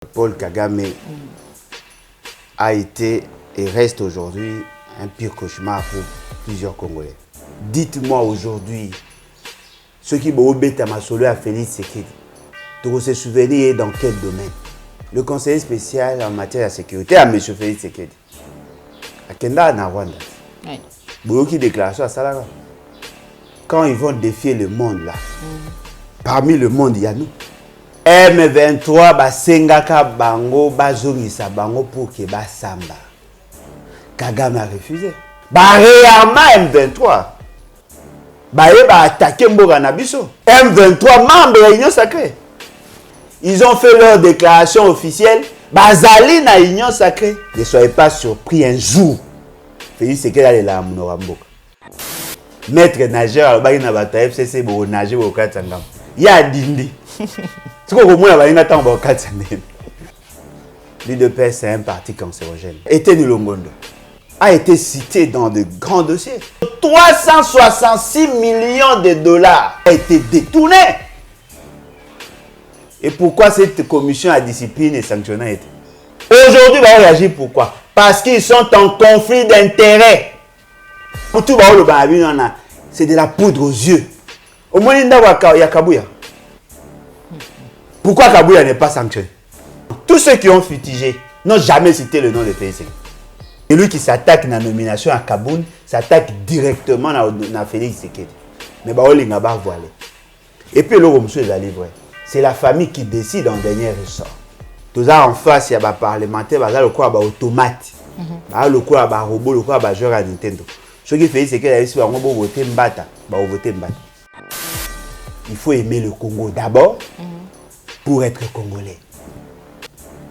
Paul Kagame a été et reste aujourd'hui un pire cauchemar pour plusieurs Congolais. Dites-moi aujourd'hui, ceux qui m'ont bêté à ma solo à Félix Tshisekedi, de se souvenir dans quel domaine? Le conseiller spécial en matière de sécurité à M. Félix Tshisekedi. À Kenda, en Rwanda. Oui. Qui déclaration à Salara. Quand ils vont défier le monde là, parmi le monde, il y a nous. M23 basengaka bango bazongisa bango pour que basamba. Kagame a refusé. Réellement M23. Baye ba attaqué Mboga Nabiso. M23 membre de l'Union sacrée. Ils ont fait leur déclaration officielle. Bazali na Union sacrée. Ne soyez pas surpris un jour. Félix Tshisekedi allait là à Mboka. Maître nageur al baki na bata FCC bo nager bo katanga. Ya dindi. C'est quoi comment la balinga tant bo katanga. L'UDPS c'est un parti cancérogène. Etienne Longondo a été cité dans de grands dossiers. 366 millions de dollars a été détourné. Et pourquoi cette commission à discipline est sanctionnée? Aujourd'hui, on réagit pourquoi? Parce qu'ils sont en conflit d'intérêts. C'est de la poudre aux yeux. Au moins, il y a Kabouya. Pourquoi Kabouya n'est pas sanctionné? Tous ceux qui ont futigé n'ont jamais cité le nom de PSC. Et lui qui s'attaque à la nomination à Kaboun s'attaque directement à Félix Tshisekedi. Mais il n'a pas voilé. Et puis, c'est la famille qui décide en dernier ressort. Tout ça en face, il y a des parlementaires, il y a le quoi, automate. Il y a le quoi, robot, le quoi, joueur à Nintendo. Ce qui fait, c'est qu'il y a voter Mbata. Il faut aimer le Congo d'abord pour être congolais.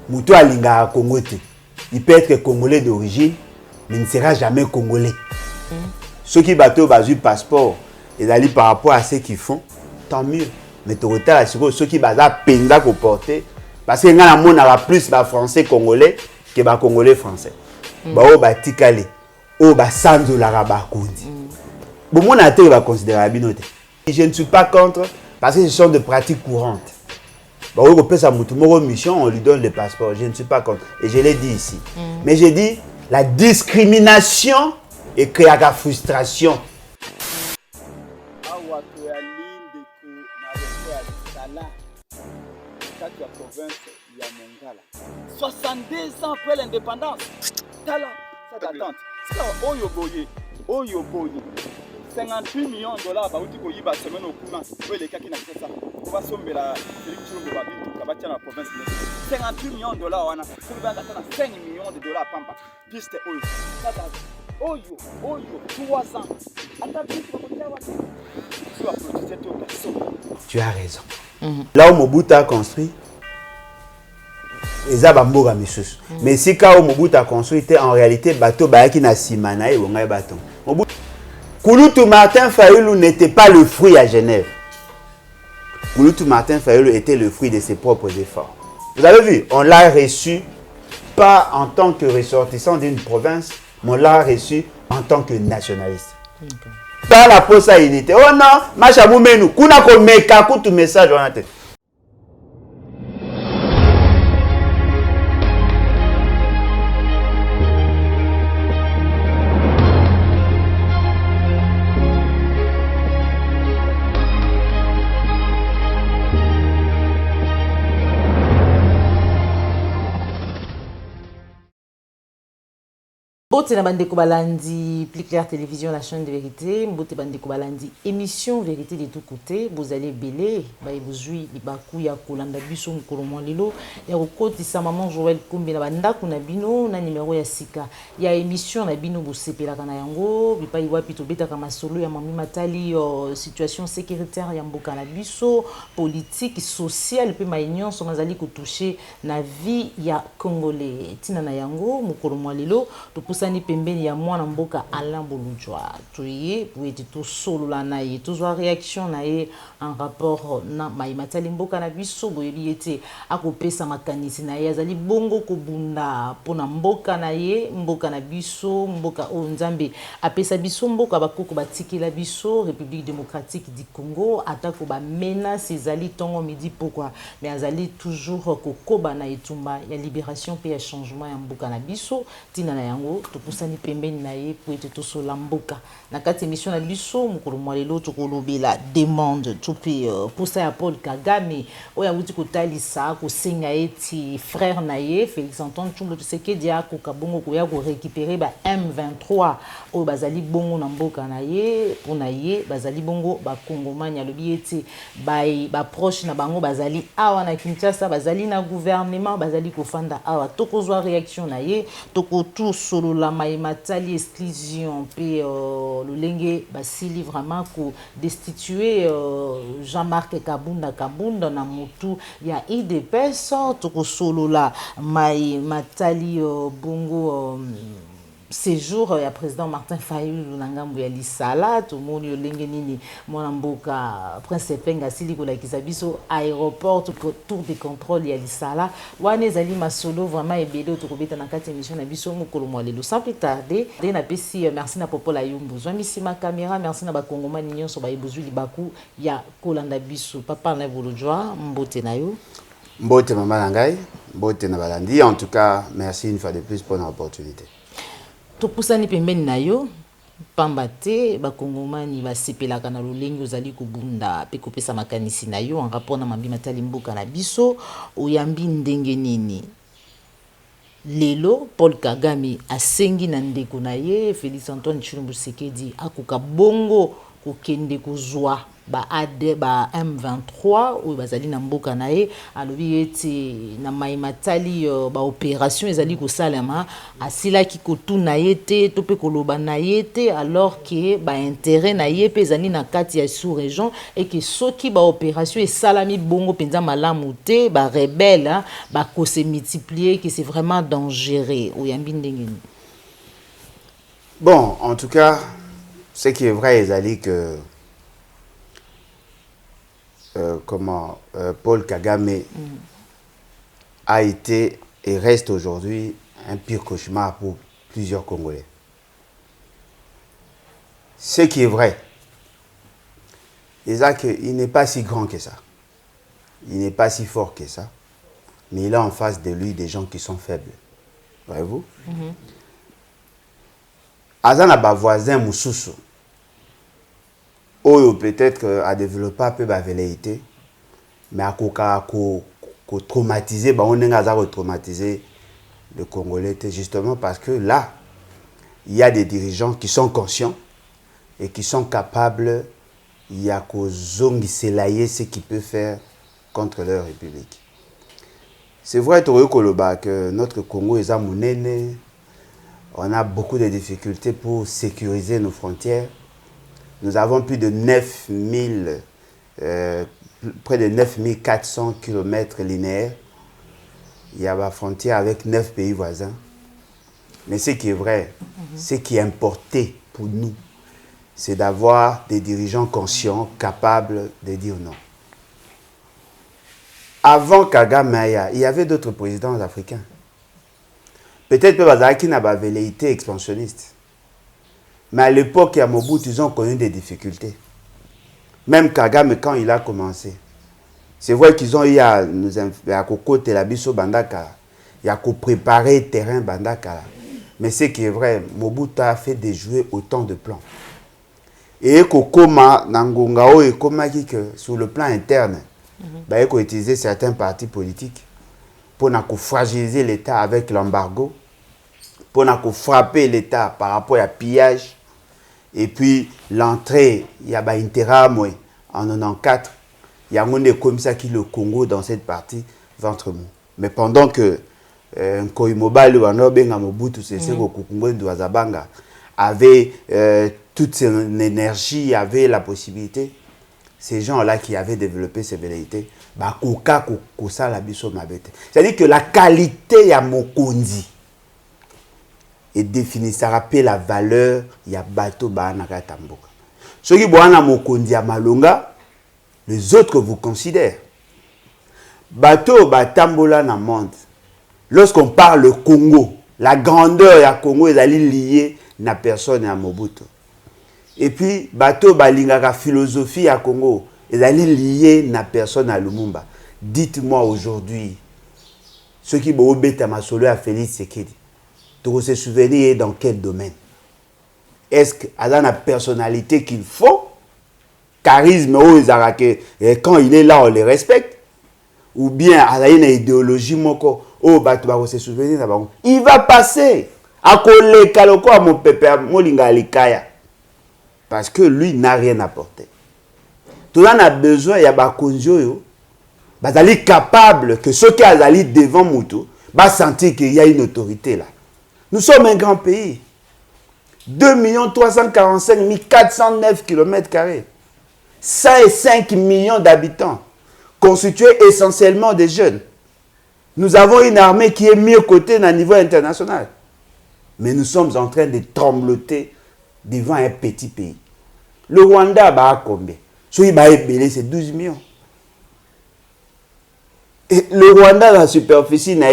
Moutou Alinga Congo, il peut être congolais d'origine, mais il ne sera jamais congolais. Ceux qui battent au passeport, ils allient par rapport à ce qu'ils font, tant mieux. Mais ceux qui battent penda qu'on porter, parce qu'il y a plus de français congolais que de congolais français. Tikale. Je ne suis pas contre parce que ce sont des pratiques courantes. On lui donne le passeport. Je ne suis pas contre. Et je l'ai dit ici. Mais j'ai dit la discrimination et créer la frustration. 62 ans après l'indépendance. Tala, ça d'attente. Oyo boye. 58 millions de dollars, bah, où tu as semaine au courant. Oui, les cas qui n'ont fait ça. On va sommer la la province. 58 millions de dollars, on a 5 millions de dollars. Pampa. Piste Oyo. Oyo, 3 ans. Tu as raison. Là où Mobutu a construit, mais si quand Mobutu a construit, en réalité, bateau qui na simana et bateau. Kouloutou Martin Fayulu n'était pas le fruit à Genève. Kouloutou Martin Fayulu était le fruit de ses propres efforts. Vous avez vu, on l'a reçu pas en tant que ressortissant d'une province, mais on l'a reçu en tant que nationaliste. Pas la poste à unité. Oh non, Machamoumenu, kuna ko meka kutu message on a tête. Mbote na bandeko balandi Plus Clair Télévision, la chaîne de vérité. Mbote bandeko balandi émission Vérité de tous côtés. Vous allez belé, baye bozui libaku ya kolanda biso mukolomo lelo. Ya kokoti sa maman Joël Kombe na banda kuna bino na numéro ya sika. Ya émission na bino bosepela kana yango, bipai wapi to beta kama solo ya mami matali situation sécuritaire ya mboka na biso, politique, sociale pe maignon so mazali ko toucher na vie ya congolais. Tina na yango mukolomo lelo to topusani pembeni ya mwana mboka Alain Bolujwa toye pour ete to solo la na ye toujours réaction na ye en rapport na maimatali mboka na biso boyebi ete akopesa makanisi na ye azali bongo kobunda pona mboka na ye mboka na biso mboka o nzambe apesa biso mboka bakoko batikela biso République démocratique du Congo atako ba menace ezali tongo midi pourquoi mais azali toujours kokoba na etumba ya libération pe ya changement ya mboka na biso tina na yango topusani pembeni na ye po ete tosola mboka na kati émission na biso mokolo mwa lelo tokolobela demande tope posa ya Paul Kagame oyo awuti kotalisa kosenga eti frère na ye Félix Antoine Tshilombo Tshisekedi akoka bongo koya korécupérer ba M23 oyo bazali bongo na mboka na ye mpona ye bazali bongo bakongomani alobi eti baproche na bango bazali awa na Kinshasa bazali na gouvernement bazali kofanda awa tokozwa réaction na ye tokotu solo la maimatali exclusion pe lolenge basili vraiment ko destituer Jean-Marc Kabunda na mutu ya IDPS tokosolo la maimatali bongo séjour ya président Martin Fayulu na ngambo ya Lisala tomoni olenge nini mwana mboka Prince Penga sili kolakisa biso aéroport tour de contrôle ya Lisala wana ezali masolo vraiment ebele tokobeta na kati émission na biso mokolo mwa lelo sans plus tarder na pesi merci na Popola Yumbu zwamisi ma caméra merci na bakongomani nyonso bayebuzwi libaku ya kolanda biso papa na Bolujwa mbote na yo mbote mama na ngai mbote na balandi en tout cas merci une fois de plus pour l'opportunité. Topusani pembeni na yo pamba te bakongomani basepelaka na lolenge ozali kobunda pe kopesa makanisi na yo en rapport na mabima tali mboka na biso oyambi ndenge nini lelo Paul Kagame asengi na ndeko na ye Félix Antoine Tshilombo Tshisekedi akoka bongo kokende kozwa ba M23 oyo bazali na mboka na ye alobi ete na maimatali ba opération ezali kosalema asilaki kotuna ye te to pe koloba na ye te alors que ba intérêt na ye pe ezali na kati ya sous-région et que soki ba opération esalami bongo penza malamu te ba rebelle ba ko se multiplier que c'est vraiment dangereux oyambi ndenge. Bon, en tout cas, ce qui est vrai ezali que Paul Kagame a été et reste aujourd'hui un pire cauchemar pour plusieurs Congolais. Ce qui est vrai, c'est qu'il n'est pas si grand que ça. Il n'est pas si fort que ça. Mais il a en face de lui des gens qui sont faibles. Voyez-vous? Azana ba voisin Moussousou. Oyo peut-être a développé un peu de velléité, mais a traumatisé, on a traumatisé le Congolais justement parce que là, il y a des dirigeants qui sont conscients et qui sont capables, il y a ce qu'ils peuvent faire contre leur république. C'est vrai que notre Congo est à Mounene, on a beaucoup de difficultés pour sécuriser nos frontières. Nous avons plus de 9000, près de 9400 km linéaires. Il y a la frontière avec 9 pays voisins. Mais ce qui est vrai, ce qui est importé pour nous, c'est d'avoir des dirigeants conscients, capables de dire non. Avant Kagame, il y avait d'autres présidents africains. Peut-être que Bazaki n'a pas velléité expansionniste. Mais à l'époque, à Mobutu, ils ont connu des difficultés. Même Kagame, quand il a commencé, c'est vrai qu'ils ont eu à côté la biso bandaka, il y a préparer le terrain bandaka. Mais ce qui est vrai, Mobutu a fait déjouer autant de plans. Et Kokoma, Nangongao et Komaki, que sur le plan interne, il a utilisé certains partis politiques pour fragiliser l'État avec l'embargo, pour frapper l'État par rapport à pillage. Et puis l'entrée, il y a Interam en 94, il y a comme ça qui le Congo dans cette partie ventre mou. Mais pendant que Nkoimobali ou Anobenga Mobutu Sese Kongo Ndouazabanga avait toute son énergie, avait la possibilité, ces gens-là qui avaient développé ces velléités, c'est-à-dire que la qualité à Mokondi et définissera la valeur ya bato ba na kata mboka. Ceux qui boana mokondi ya malonga, les autres vous considèrent. Bato ba tambola na monde. Lorsqu'on parle le Congo, la grandeur ya Congo est liée na personne à Mobutu. Et puis bato ba lingaka philosophie ya Congo est liée na personne à Lumumba. Dites-moi aujourd'hui, ceux qui vont obéir à ma solo à Félix Tshisekedi, tu se souvenir dans quel domaine? Est-ce qu'il a la personnalité qu'il faut? Charisme, quand il est là, on le respecte? Ou bien il a une idéologie, il va passer à coller à mon pépé, parce que lui n'a rien apporté. Tout le monde a besoin, il y a des konjo, ils capable que ceux qui sont devant Moutou, sentir qu'il y a une autorité là. Nous sommes un grand pays. 2 345 409 km². 105 millions d'habitants, constitués essentiellement des jeunes. Nous avons une armée qui est mieux cotée au niveau international. Mais nous sommes en train de trembloter devant un petit pays. Le Rwanda a combien? C'est 12 millions. Et le Rwanda, dans la superficie, n'a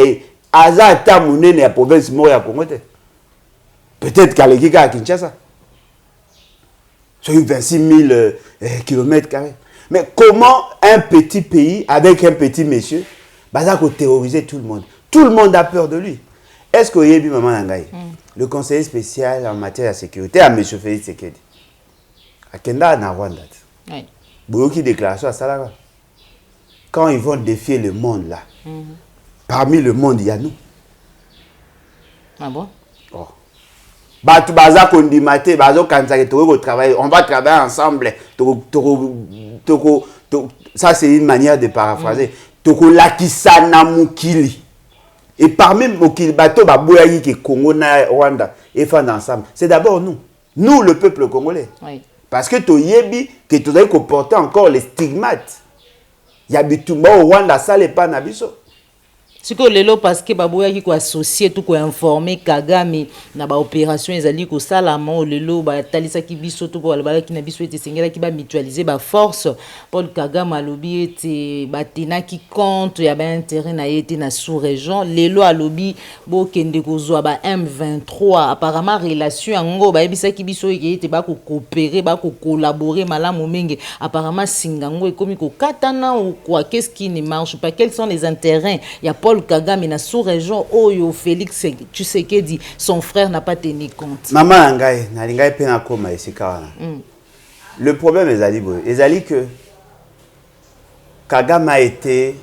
pas la province de Congo. Peut-être qu'à l'équipe à Kinshasa. C'est 26 000 km². Mais comment un petit pays, avec un petit monsieur, va terroriser tout le monde? Tout le monde a peur de lui. Est-ce que vous avez vu Maman Nangaï, le conseiller spécial en matière de sécurité à M. Félix Tshisekedi, à Kenda, na Rwanda, Boyoki déclaration à Salara. Quand ils vont défier le monde là, parmi le monde, il y a nous. Ah bon? Oh. On va travailler ensemble. Ça, c'est une manière de paraphraser. Et parmi Mokili, qui Congo, Rwanda, et ensemble, c'est d'abord nous. Nous, le peuple congolais. Oui. Parce que tu yebi que tu dois porter encore les stigmates. Il y a des au Rwanda, ça n'est pas nabiso. Ce que lelo parce que baboya qui ko associer tout ko informer Kagame na ba opération ezali ko sala mo lelo ba talisa ki biso tout ko balabala ki na biso ete sengela ki ba mutualiser ba force Paul Kagame alobi ete batena ki compte ya ba intérêt na yete na sous-région lelo alobi bo kende ko zo ba M23 apparemment relation ngo ba yebisa ki biso ete ba ko coopérer ba ko collaborer malamu mingi apparemment singango ekomi ko katana ou quoi, qu'est-ce qui ne marche pas, quels sont les intérêts? Il y a Paul Kagame na sous-région Oyo Félix Tshisekedi son frère n'a pas tenu compte. Maman Ngai na lingai pena koma esika. Le problème est que Kagame a été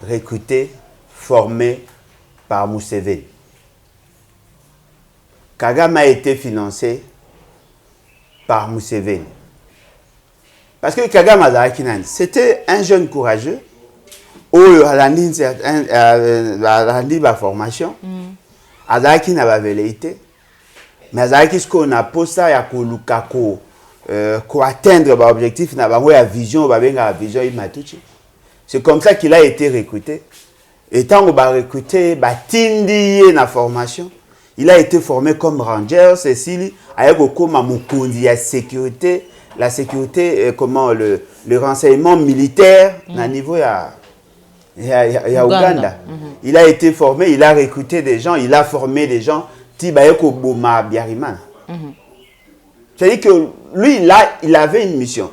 recruté, formé par Museveni. Kagame a été financé par Museveni. Parce que Kagame Azarakinan, c'était un jeune courageux. Il a rendu la formation. Azaki n'a pas velléité. Mais Azaki, ce qu'on a posé, il y a atteindre l'objectif, il a la vision, c'est comme ça qu'il a été recruté. Et tant qu'on a recruté, il a formation. Il a été formé comme ranger, Cécile, avec la sécurité, comment le renseignement militaire, à niveau il y a Ouganda. Il a été formé, il a recruté des gens, il a formé des gens. C'est-à-dire que lui, là, il avait une mission.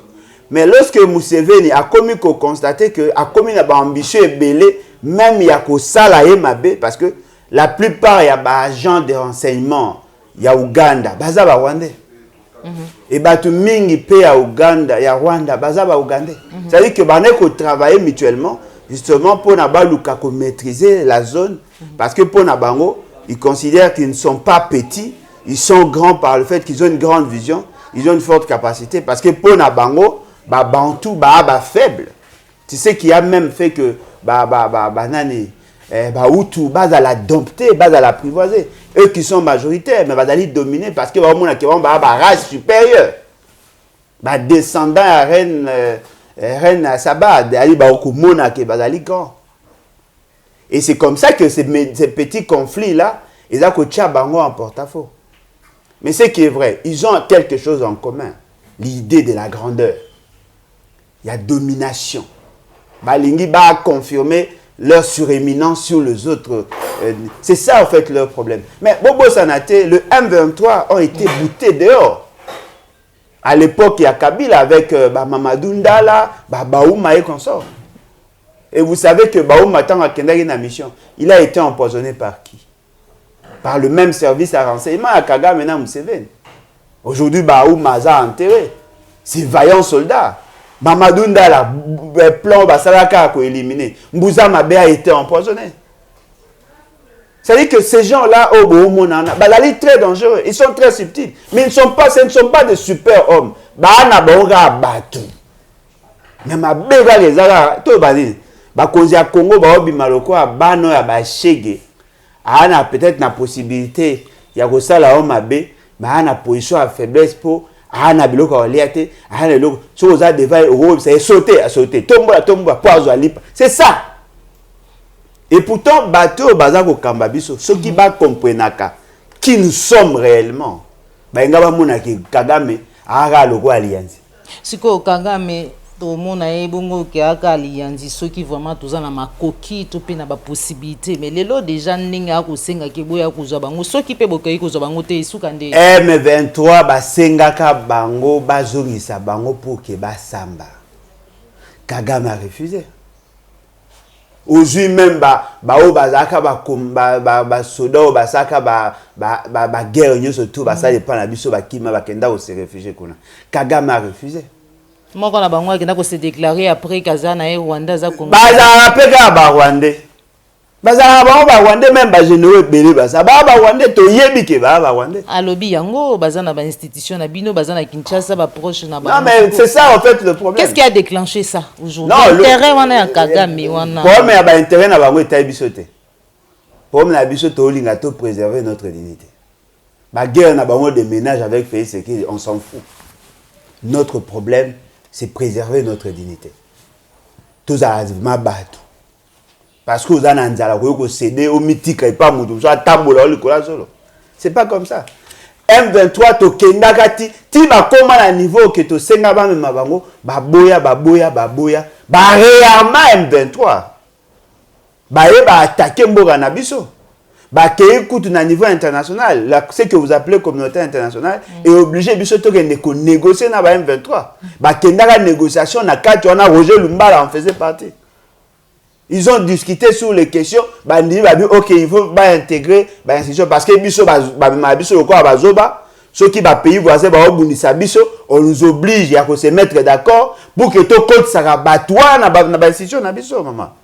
Mais lorsque Museveni a commis qu'on constatait que a commis une ambition et belé, même il y a que ça la MAB, parce que la plupart il y a des agents de renseignement, il y a Ouganda, baza ba Rwandais. Et batu mingi pe à Ouganda, il y a Rwanda, baza ba Ougandais. C'est-à-dire que bané ko travailler mutuellement. Justement, pour Nabaluka maîtriser la zone, parce que pour Nabango, ils considèrent qu'ils ne sont pas petits, ils sont grands par le fait qu'ils ont une grande vision, ils ont une forte capacité, parce que pour Nabango, Bantou, faible. Tu sais qu'il a même fait que Hutu, à la dompter, à l'apprivoiser. Eux qui sont majoritaires, mais aller dominer parce que race supérieure. Descendant à Reine Saba, et c'est comme ça que ces petits conflits-là, ils ont en porte-à-faux. Mais ce qui est vrai, ils ont quelque chose en commun. L'idée de la grandeur. Il y a domination. Balingi va confirmer leur suréminence sur les autres. C'est ça en fait leur problème. Mais Bobo Sanaté, le M23 ont été boutés dehors. À l'époque, il y a Kabila avec Mamadou Ndala, Baouma et consorts. Et vous savez que Baouma, tant qu'il a une mission, il a été empoisonné par qui? Par le même service à renseignement à Kagame et Museveni. Aujourd'hui, Baouma a enterré. C'est vaillant soldat. Mamadou Ndala, plan Basalaka a éliminé. Mbouza Mabé a été empoisonné. C'est-à-dire que ces gens-là, c'est très dangereux. Ils sont très subtils. Mais ce ne sont pas des super-hommes. Mais ma béga les ara, tout bali. Bakonzi à Congo, baobi maloko a bano ya bashege. Ana peut-être la possibilité, ya kosala homme abe, mais ana position à faiblesse pour ana biloko oliate, ana loko. Chose à devant, c'est sauter, tomber, poiso alipa. C'est ça. Et pourtant, bateau bazako kambabiso, ceux qui va comprendre qui nous sommes réellement. Baingaba monaki Kagame, ara loko alliance. Siko Kagame to mona ebongo ke aka alliance ceux qui vraiment tous na makoki to pe na ba possibilité mais lelo déjà ninga ko senga ke boya ko zo bango ceux qui pe bokai ko zo bango te isuka nde M23 ba senga ka bango bazongisa bango pour que ba samba. Kagame a refusé. Aujourd'hui même o bazaka ba soda o basaka ba guerre nyoso tout ba ça dépend na biso ba kima ba kenda o se réfugier kuna. Kagame a refusé. Moi quand na bango kenda ko se déclarer après Kazana et Rwanda za Congo. Baza peka ba Rwanda. Baza ba Rwanda même ba généraux belé ba Rwanda to yebi ke ba Rwanda. Alobi yango baza na ba institution na bino baza na Kinshasa ba proche na ba. Non mais c'est ça en fait le problème. Qu'est-ce qui a déclenché ça aujourd'hui? L'intérêt wana ya Kagame wana. Problème ya ba intérêt na bango eta bisote. Problème na biso to linga to préserver notre dignité. Ba guerre na bango de ménage avec Félix Tshisekedi, on s'en fout. Notre problème c'est préserver notre dignité. Tous à ma battu. Parce que vous avez un dialogue, vous cédez au mythique et pas moutou, soit tambola le cola solo. C'est pas comme ça. M23 to kendakati, ti ba koma na niveau que to senga ba mema bango, ba boya, ba réarma M23. Ba attaquer mboga na biso. Bah, qui écoute na niveau international, ce que vous appelez communauté internationale, est obligé de négocier na M23. Bah, qui n'a négociation na quatre, on a Roger Lumbala en faisait partie. Ils ont discuté sur les questions, bah, ok, il faut intégrer bah, institution parce que biso le quoi bazoba, ceux qui va payer voisin bah obunisa biso, on nous oblige à se mettre d'accord pour que tout compte ça rabattoir na institution na biso maman.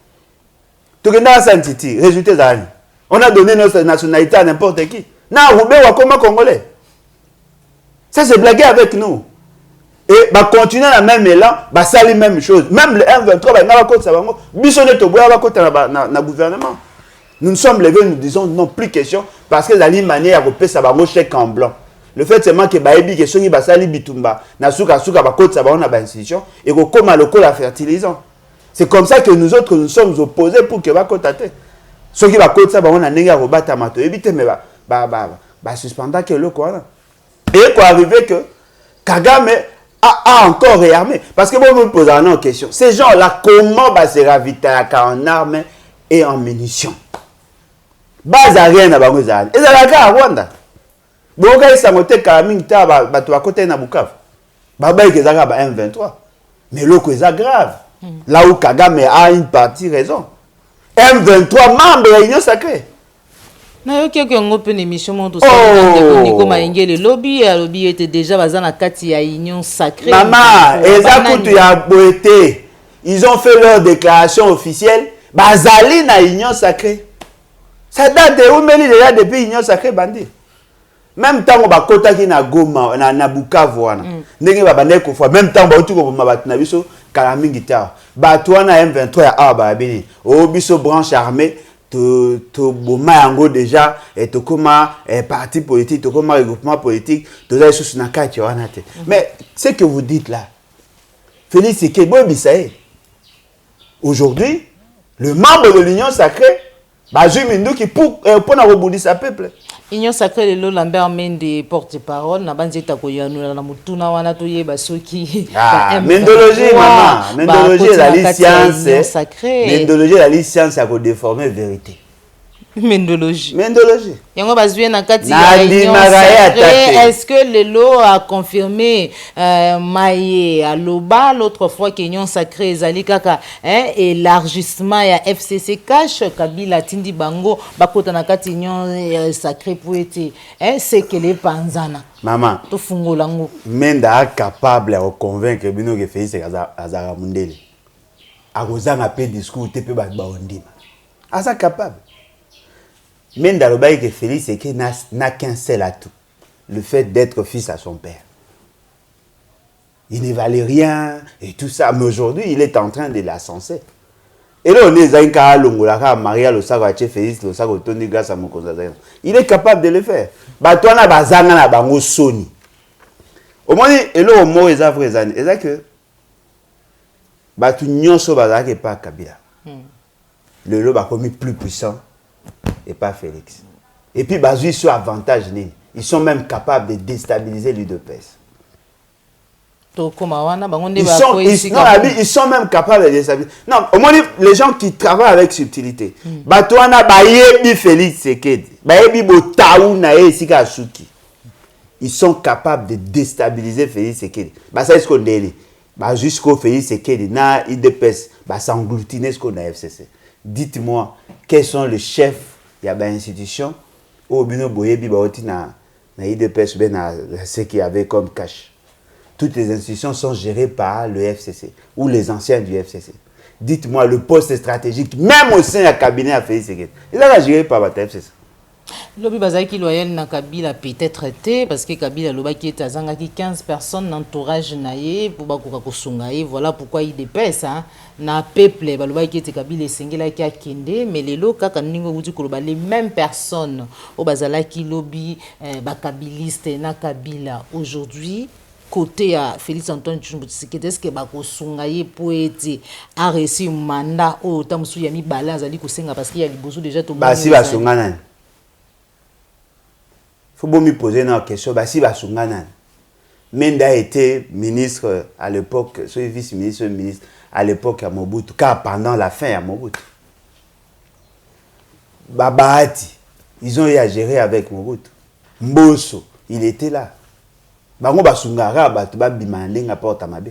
Tout que dans santiti, résultat d'année. On a donné notre nationalité à n'importe qui. Non, Roubaix ou comment Congolais. Ça, c'est blaguer avec nous. Et bah, continuer la même élan, bah, ça les mêmes choses. Même le M23, bah, gouvernement. Nous nous sommes levés, nous disons non, plus question, parce que la ligne manière à repérer ça va chèque en blanc. Le fait seulement que Baébi, que ceux qui va sali bitumba, na souka, bah, côte ça va on a une institution, et que comme à l'eau la fertilisant. C'est comme ça que nous autres, nous sommes opposés pour que va côté. Ceux qui va côté ça, on a négé à rebattre amato. Évitez, mais suspendant que le quoi. Et quoi arriver que Kagame a encore réarmé. Parce que vous me posez une question. Ces gens-là, comment va se ravitailler en armes et en munitions? Base à rien à Bangozan. Et ça la gare à Rwanda. Bon, quand ils sont côté Kalaming, tu as côté Nabukav. Baba et Kezaka, M23. Mais l'autre, c'est grave. Là où Kagame a une partie raison. M23 membre de l'Union sacrée. Na yo keke ngo pe émission mon tout ça Nico Maingé le lobby était déjà bazan na kati ya Union sacrée. Maman, ezakutu ya boete. Ils ont fait leur déclaration officielle bazali na Union sacrée. Ça date de Oumeli déjà depuis Union sacrée bandi. Même temps on ba kota ki na Goma na Bukavu wana. Ndenge ba bande ko fois même temps ba otuko ba batna biso Kalamingi ta. Ba toi na M23 ya aba bini. O biso branche armée to boma yango déjà et to comment parti politique, to comment regroupement politique, to za sous na kati wana te. Mais ce que vous dites là, Félix Tshisekedi Bisaye. Aujourd'hui, le membre de l'Union sacrée bazui minduki pour na rebondisa peuple. Union sacrée le Lambert Mende porte-parole na banzeta ko yanula na mutuna wana to yeba soki mendologie maman mendologie la licence mendologie la licence à ko déformer vérité mendologie yango bazui na kati ya Union sacrée. Est-ce que le lot a confirmé Maye aloba l'autre fois que Union sacrée ezali kaka élargissement ya FCC cash Kabila tindi bango bakota na kati Union sacrée pour être c'est que les panzana maman to fungola ngo menda capable de convaincre bino que Félix azara mundele akozanga pe discours te pe ba ondima asa capable. Menda le bail que Félix c'est que n'a qu'un seul atout, le fait d'être fils à son père. Il ne valait rien et tout ça, mais aujourd'hui il est en train de l'ascenser. Et là on est dans un cas longola Maria le sago ache Félix le sago Tony grâce à mon cousin. Il est capable de le faire. Ba toi na bazanga na bango soni. Au moins et là au mot est vrai zane. Est que ba tu nyonso bazaka pas Kabila. Le lot ba commis plus puissant et pas Félix. Et puis bazui sur avantage ils sont même capables de déstabiliser l'UDPS. Ils sont même capables de déstabiliser. Non, au moins les gens qui travaillent avec subtilité. Batouana bayebi Félix Sekedi, bayebi botaou na esika suki. Ils sont capables de déstabiliser Félix Sekedi. Bah ça est ce qu'on dit. Bah jusqu'au Félix Sekedi na UDPS, bah s'engloutiner ce qu'on a FCC. Dites-moi quels sont les chefs il y a une institution où bino boyebi baoti na UDPS ben na ce qu'il y avait comme cash. Toutes les institutions sont gérées par le FCC ou les anciens du FCC. Dites-moi le poste stratégique, même au sein du cabinet à Félix Sekedi, il a géré par le FCC. Lobi bazaki loyal na Kabila peut-être été parce que Kabila lobaki tazangaki 15 personnes d'entourage naie pour bakoka kosunga ye voilà pourquoi il dépasse hein na peuple balobaki te Kabila esengela ki akende mais lelo kaka ningo buti koloba les mêmes personnes au bazalaki lobi bakabiliste na Kabila aujourd'hui côté à Félix Antoine Tshisekedi est-ce que bakosunga ye pour être a reçu mandat au tamusu ya mibala azali kosenga parce qu'il y a liboso déjà to si basunga nani faut bien me poser une question. Si Basungana, Menda était ministre à l'époque, vice-ministre, ministre à l'époque à Mobutu, car pendant la fin à Mobutu. Babahati, ils ont eu à gérer avec Mobutu. Mbosso, il était là. Bango Basungara, Batuba Bimandenga Portamabe.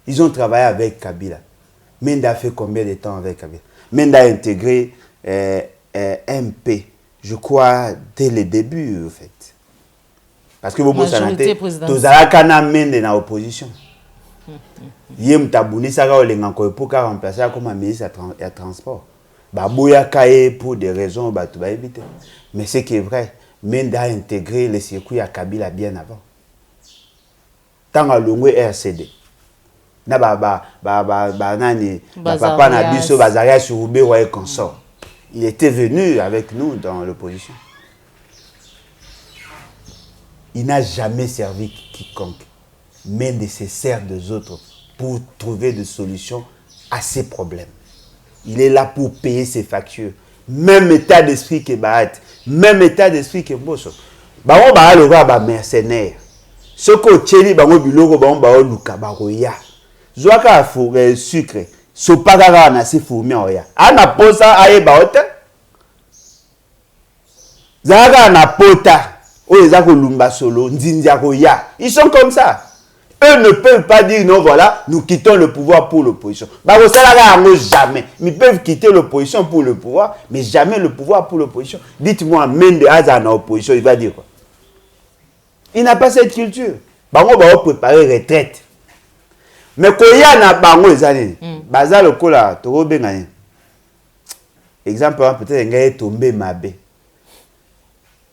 Ils ont travaillé avec Kabila. Menda a fait combien de temps avec Kabila? Menda a intégré MP. Je crois dès le début, en fait. Parce que vous savez, tous à la mende dans l'opposition. Yem tabouni ça va les encore pour remplacer comme un ministre à transport. Baboya kaye pour des raisons éviter. Mais ce qui est vrai, Menda a intégré les circuits à Kabila bien avant. Tant à l'ongwe RCD. Na nani papa na biso bazaria sur Ube ouais consort. Il était venu avec nous dans l'opposition. Il n'a jamais servi quiconque, mais il se sert des autres pour trouver des solutions à ses problèmes. Il est là pour payer ses factures. Même état d'esprit que Bahat, même état d'esprit que Bosso. Baron Baha le roi ba mercenaire. Ce que Tcheli Baron Biloko Baron Baron Luka Baroya. Zouaka a sucre. Sopagara na si fourmi oya. Ana posa aye baote. Zaga na pota. O ezako lumba solo nzindia koya. Ils sont comme ça. Eux ne peuvent pas dire non voilà, nous quittons le pouvoir pour l'opposition. Bako salaga jamais. Ils peuvent quitter l'opposition pour le pouvoir, mais jamais le pouvoir pour l'opposition. Dites-moi Mende Aza na opposition, il va dire quoi? Il n'a pas cette culture. Bango ba préparer retraite. Mais quand il y a bango les années, bazar le cola, to benga. Exemple peut-être nga tombé mabe.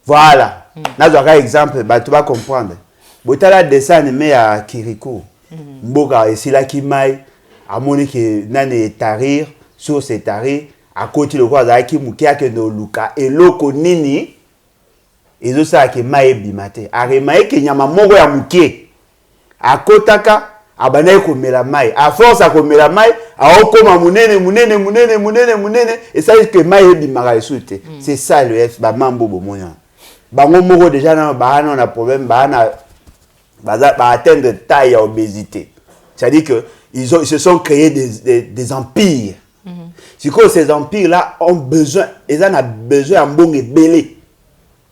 Voilà. N'a exemple, bah tu vas comprendre. Botala dessin mais à Kiriko. Mboka et là qui mai à monique nane tarir sur ces tarir à côté le quoi qui mukia que no luka et loko nini et ça qui mai bimate. A remaye que nyama moko ya mukie. A kotaka abana komela mai à force à komela mai akoma munene et ça dit que mai ebimaka esute c'est ça le F ba mambo bomonya bango moko déjà na ba na problème ba atteindre taille à obésité, c'est-à-dire que ils se sont créés des empires. C'est que ces empires là ont besoin, ils en ont besoin en bon et belé.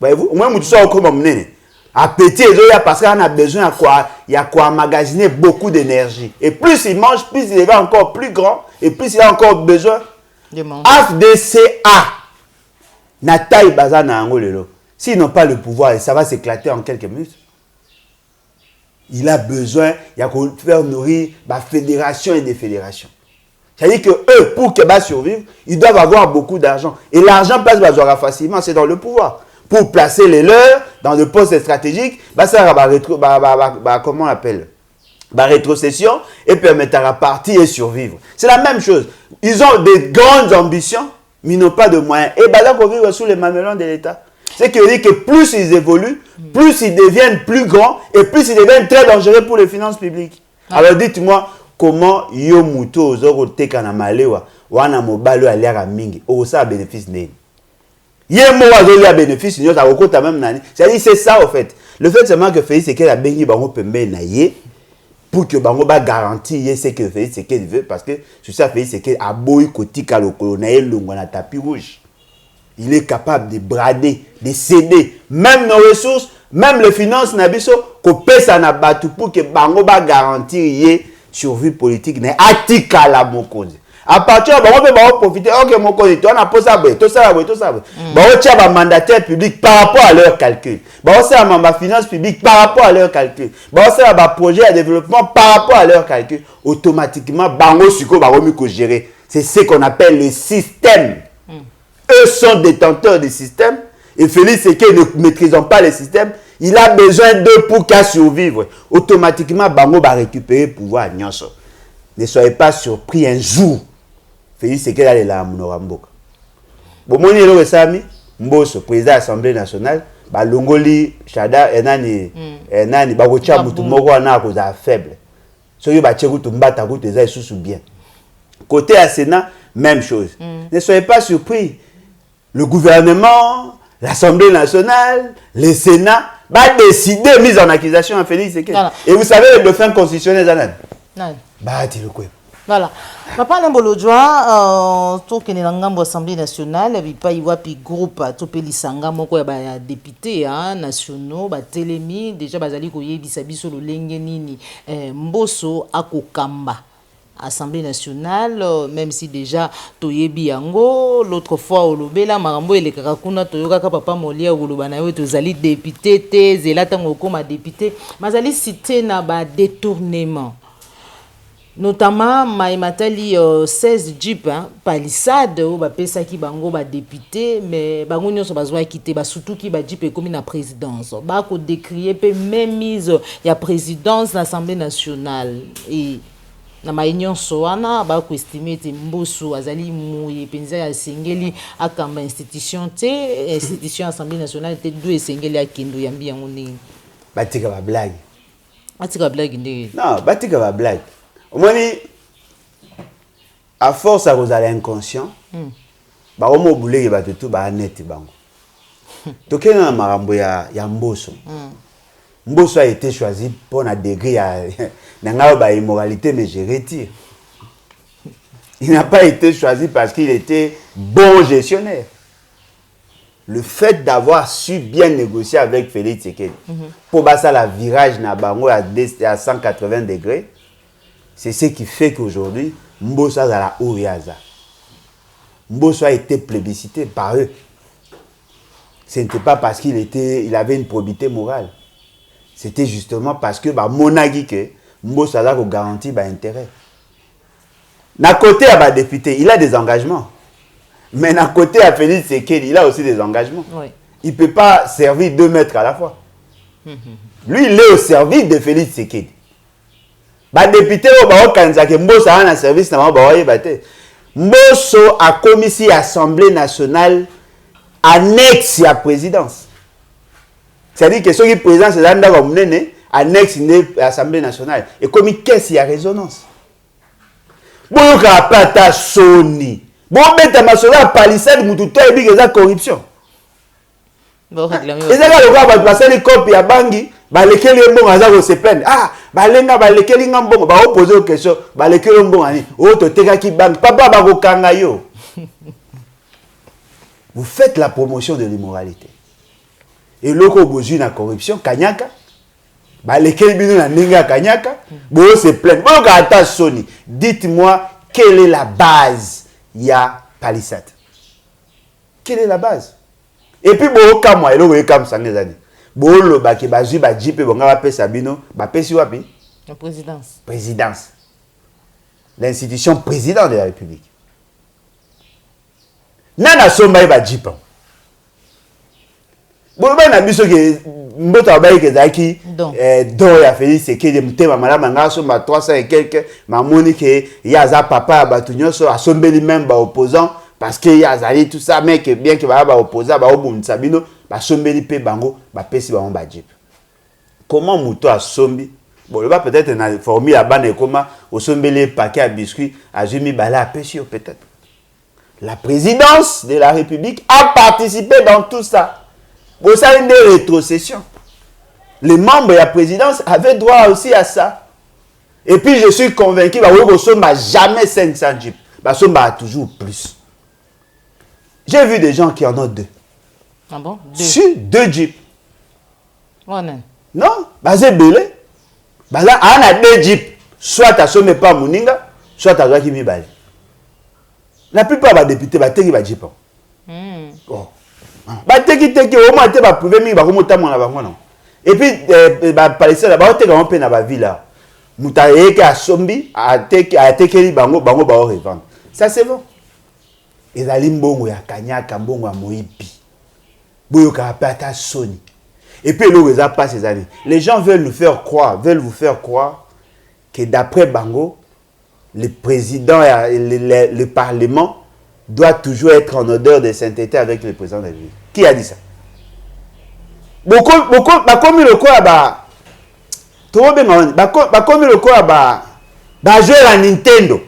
Voyez-vous, au moins nous sommes comme munene appétit parce qu'on a besoin il y a quoi emmagasiner beaucoup d'énergie, et plus il mange, plus il est encore plus grand, et plus il a encore besoin de manger. FDCA na taille bazana angolelo, s'ils n'ont pas le pouvoir, ça va s'éclater en quelques minutes. Il a besoin, il y a qu'on faire nourrir la fédération et des fédérations. C'est-à-dire que eux, pour qu'ils survivent, ils doivent avoir beaucoup d'argent, et l'argent passe facilement, c'est dans le pouvoir. Pour placer les leurs dans le poste stratégique, ça va comment on appelle, rétrocession, et permettre à partir et survivre. C'est la même chose. Ils ont des grandes ambitions, mais ils n'ont pas de moyens. Et là, on vit sous les mamelons de l'État. C'est que dit que plus ils évoluent, plus ils deviennent plus grands, et plus ils deviennent très dangereux pour les finances publiques. Alors dites-moi, comment yo muto zoro teka na malewa wana mobalo aliara mingi o ça bénéfice né. Yemo wazoli a bénéfice nyo ta kokota même nani. C'est ça au fait. Le fait seulement que Félix Tshisekedi a bengi bango pembe na ye pour que bango ba garantir ce que Félix Tshisekedi veut, parce que sur ça Félix Tshisekedi a boyi kotika lokolo na ye longo na tapis rouge. Il est capable de brader, de céder même nos ressources, même les finances na biso ko pesa na batu pour que bango ba garantir ye survie politique na atika la mokonzi. À partir de là, on peut profiter. Ok, mokonzi, tu as posé tout ça. On tient un mandataire public par rapport à leur calcul. On tient un finance publique par rapport à leur calcul. On tient un projet de développement par rapport à leur calcul. Automatiquement, bango suko bango gérer. C'est ce qu'on appelle le système. Eux sont détenteurs du système. Et Félix Tshisekedi ne maîtrisant pas le système, il a besoin d'eux pour qu'à survivre. Automatiquement, bango va récupérer le pouvoir. Ne soyez pas surpris un jour. Félix Tshisekedi allait la Monoramboka. Bon, mon héros est Sami, Mbosso, président de l'Assemblée nationale, Longoli, Chada, Enani, Bagocha, Moutoumoko, Ana, cause faible. Soyez Bachekou, Tumbata, Gouteza, sous bien. Côté à Sénat, même chose. Ne soyez pas surpris. Le gouvernement, l'Assemblée nationale, le Sénat, va décider mise en accusation à Félix Tshisekedi. Et vous savez, le dauphin constitutionnel, Zanan. Bah, tu le quoi. Voilà. Papa Nambolodjoa, to kene ngambo Assemblée nationale, bi pa iwapi groupe to pelisanga moko ya député nationaux ba telemi déjà bazali ko yebisa biso lolenge nini Mbosso akokamba Assemblée nationale, même si déjà toyebi yango l'autre fois olobela marambo elekaka kuna toyoka papa Molia oloba na yo tozali député te zela tango koma député mazali cité na ba détournement. Notamment Maïmatali 16 jeep palissade ou pesa ki bango ba député mais bango nyonso bazwa quitter ba surtout ki ba jeep ekomi na présidence ba ko décrier pe même mise ya présidence l'Assemblée nationale et na maïnyon soana ba ko estimer te Mbosso azali mouye penza ya sengeli akamba institution Assemblée nationale te deux sengeli akendo yambi yango ni batika ba blague ndenge non batika ba blague. Au moins, à force à vous aller inconscient, bah au moins boulé bah tout bah net bango. Donc il y a marambo ya Mbosso. Mbosso a été choisi pour un degré à n'anga bah immoralité mais je retire. Il n'a pas été choisi parce qu'il était bon gestionnaire. Le fait d'avoir su bien négocier avec Félix Tshisekedi pour passer la virage na bango à 180 degrés. C'est ce qui fait qu'aujourd'hui, Mbosso a la Ouriaza. Mbosso a été plébiscité par eux. Ce n'était pas parce qu'il avait une probité morale. C'était justement parce que monagi que Mbosso a garanti intérêt. D'un côté à député, il a des engagements. Mais d'un côté à Félix Tshisekedi, il a aussi des engagements. Oui. Il ne peut pas servir 2 maîtres à la fois. Lui, il est au service de Félix Tshisekedi. Ba député au Kanza que Mbosso a un service na Mbosso a commis Assemblée nationale annexe à présidence. C'est-à-dire que ceux qui président c'est l'anda comme nene annexe à l'Assemblée nationale. Et comme qu'est-ce qu'il y a résonance. Bon, il y a pas ta Sony. Bon, mais ta masola palissade, moutou, toi, et bien, corruption. Bon, et ça, le gars va passer les copies à Bangui, bah, lesquels les bons, à se peine. Ah, bah, les gars, bah, lesquels les bons, bah, opposer aux questions, bah, lesquels les bons, oh, te tega qui bang, papa, bah, au kangayo. Vous faites la promotion de l'immoralité. Et l'autre, vous la corruption, Kanyaka. Bah, lesquels bino na ninga Kanyaka. Bon, c'est plein. Bon, attends, Sony. Dites-moi, quelle est la base? Il y a palissade. Quelle est la base? Et puis, bon, comme moi, il y a comme ça, les années. Bon, le baki, bah, j'ai bah, JP, bon, on va appeler Sabino, bah, pesi wapi? La présidence. Présidence. L'institution président de la République. Nana somba ba JP. Bon, ben, on a vu ce que, mbota ba yeke zaki, don ya Félix, c'est que des mutema, madame, nga somba 300 et quelques, ma monique, yaza papa, ba tunyoso, a sombeli même, ba opposant, parce que yazali tout ça, mais que bien que ba opposant, ba obum sabino, ba sombeli pe bango, ba pesi ba ba JP. Comment mouto a sombi? Bon, le bas peut-être na formule à ban et comment, au sombeli paquet à biscuits, a jumi bala à pêcher, peut-être. La présidence de la République a participé dans tout ça. Vous savez, une rétrocession. Les membres de la présidence avaient droit aussi à ça. Et puis, je suis convaincu que bah, jamais 500 jeeps. Bah, toujours plus. J'ai vu des gens qui en ont 2. Ah bon? 2. Sur 2 jeeps. Oh, non. Non, bah, c'est belé. Bah, là, on a 2 jeeps. Soit à somme pas Mouninga, soit à Joachim Bale. La plupart des députés, bah, t'es qui va jeep. Oh. Bah, t'es qui, au moins, t'es pas prouvé, mais bah, comment t'as mon avant, non. Et puis, bah, Palestine, bah, t'es quand même dans la ville là. Moutaye qui a sombi, a tekeli bango, bango, bah, revendre. Ça, c'est bon. Et la limbongo ya Kanyaka, mbongo ya Moibi. Boyo Karapata Sony. Et puis, le réseau passe ces années. Les gens veulent vous faire croire que d'après Bango, le président et le Parlement doit toujours être en odeur de sainteté avec le président de la République. Qui a dit ça? Beaucoup, comme le quoi, bah, comme le quoi, bah, jouer à Nintendo.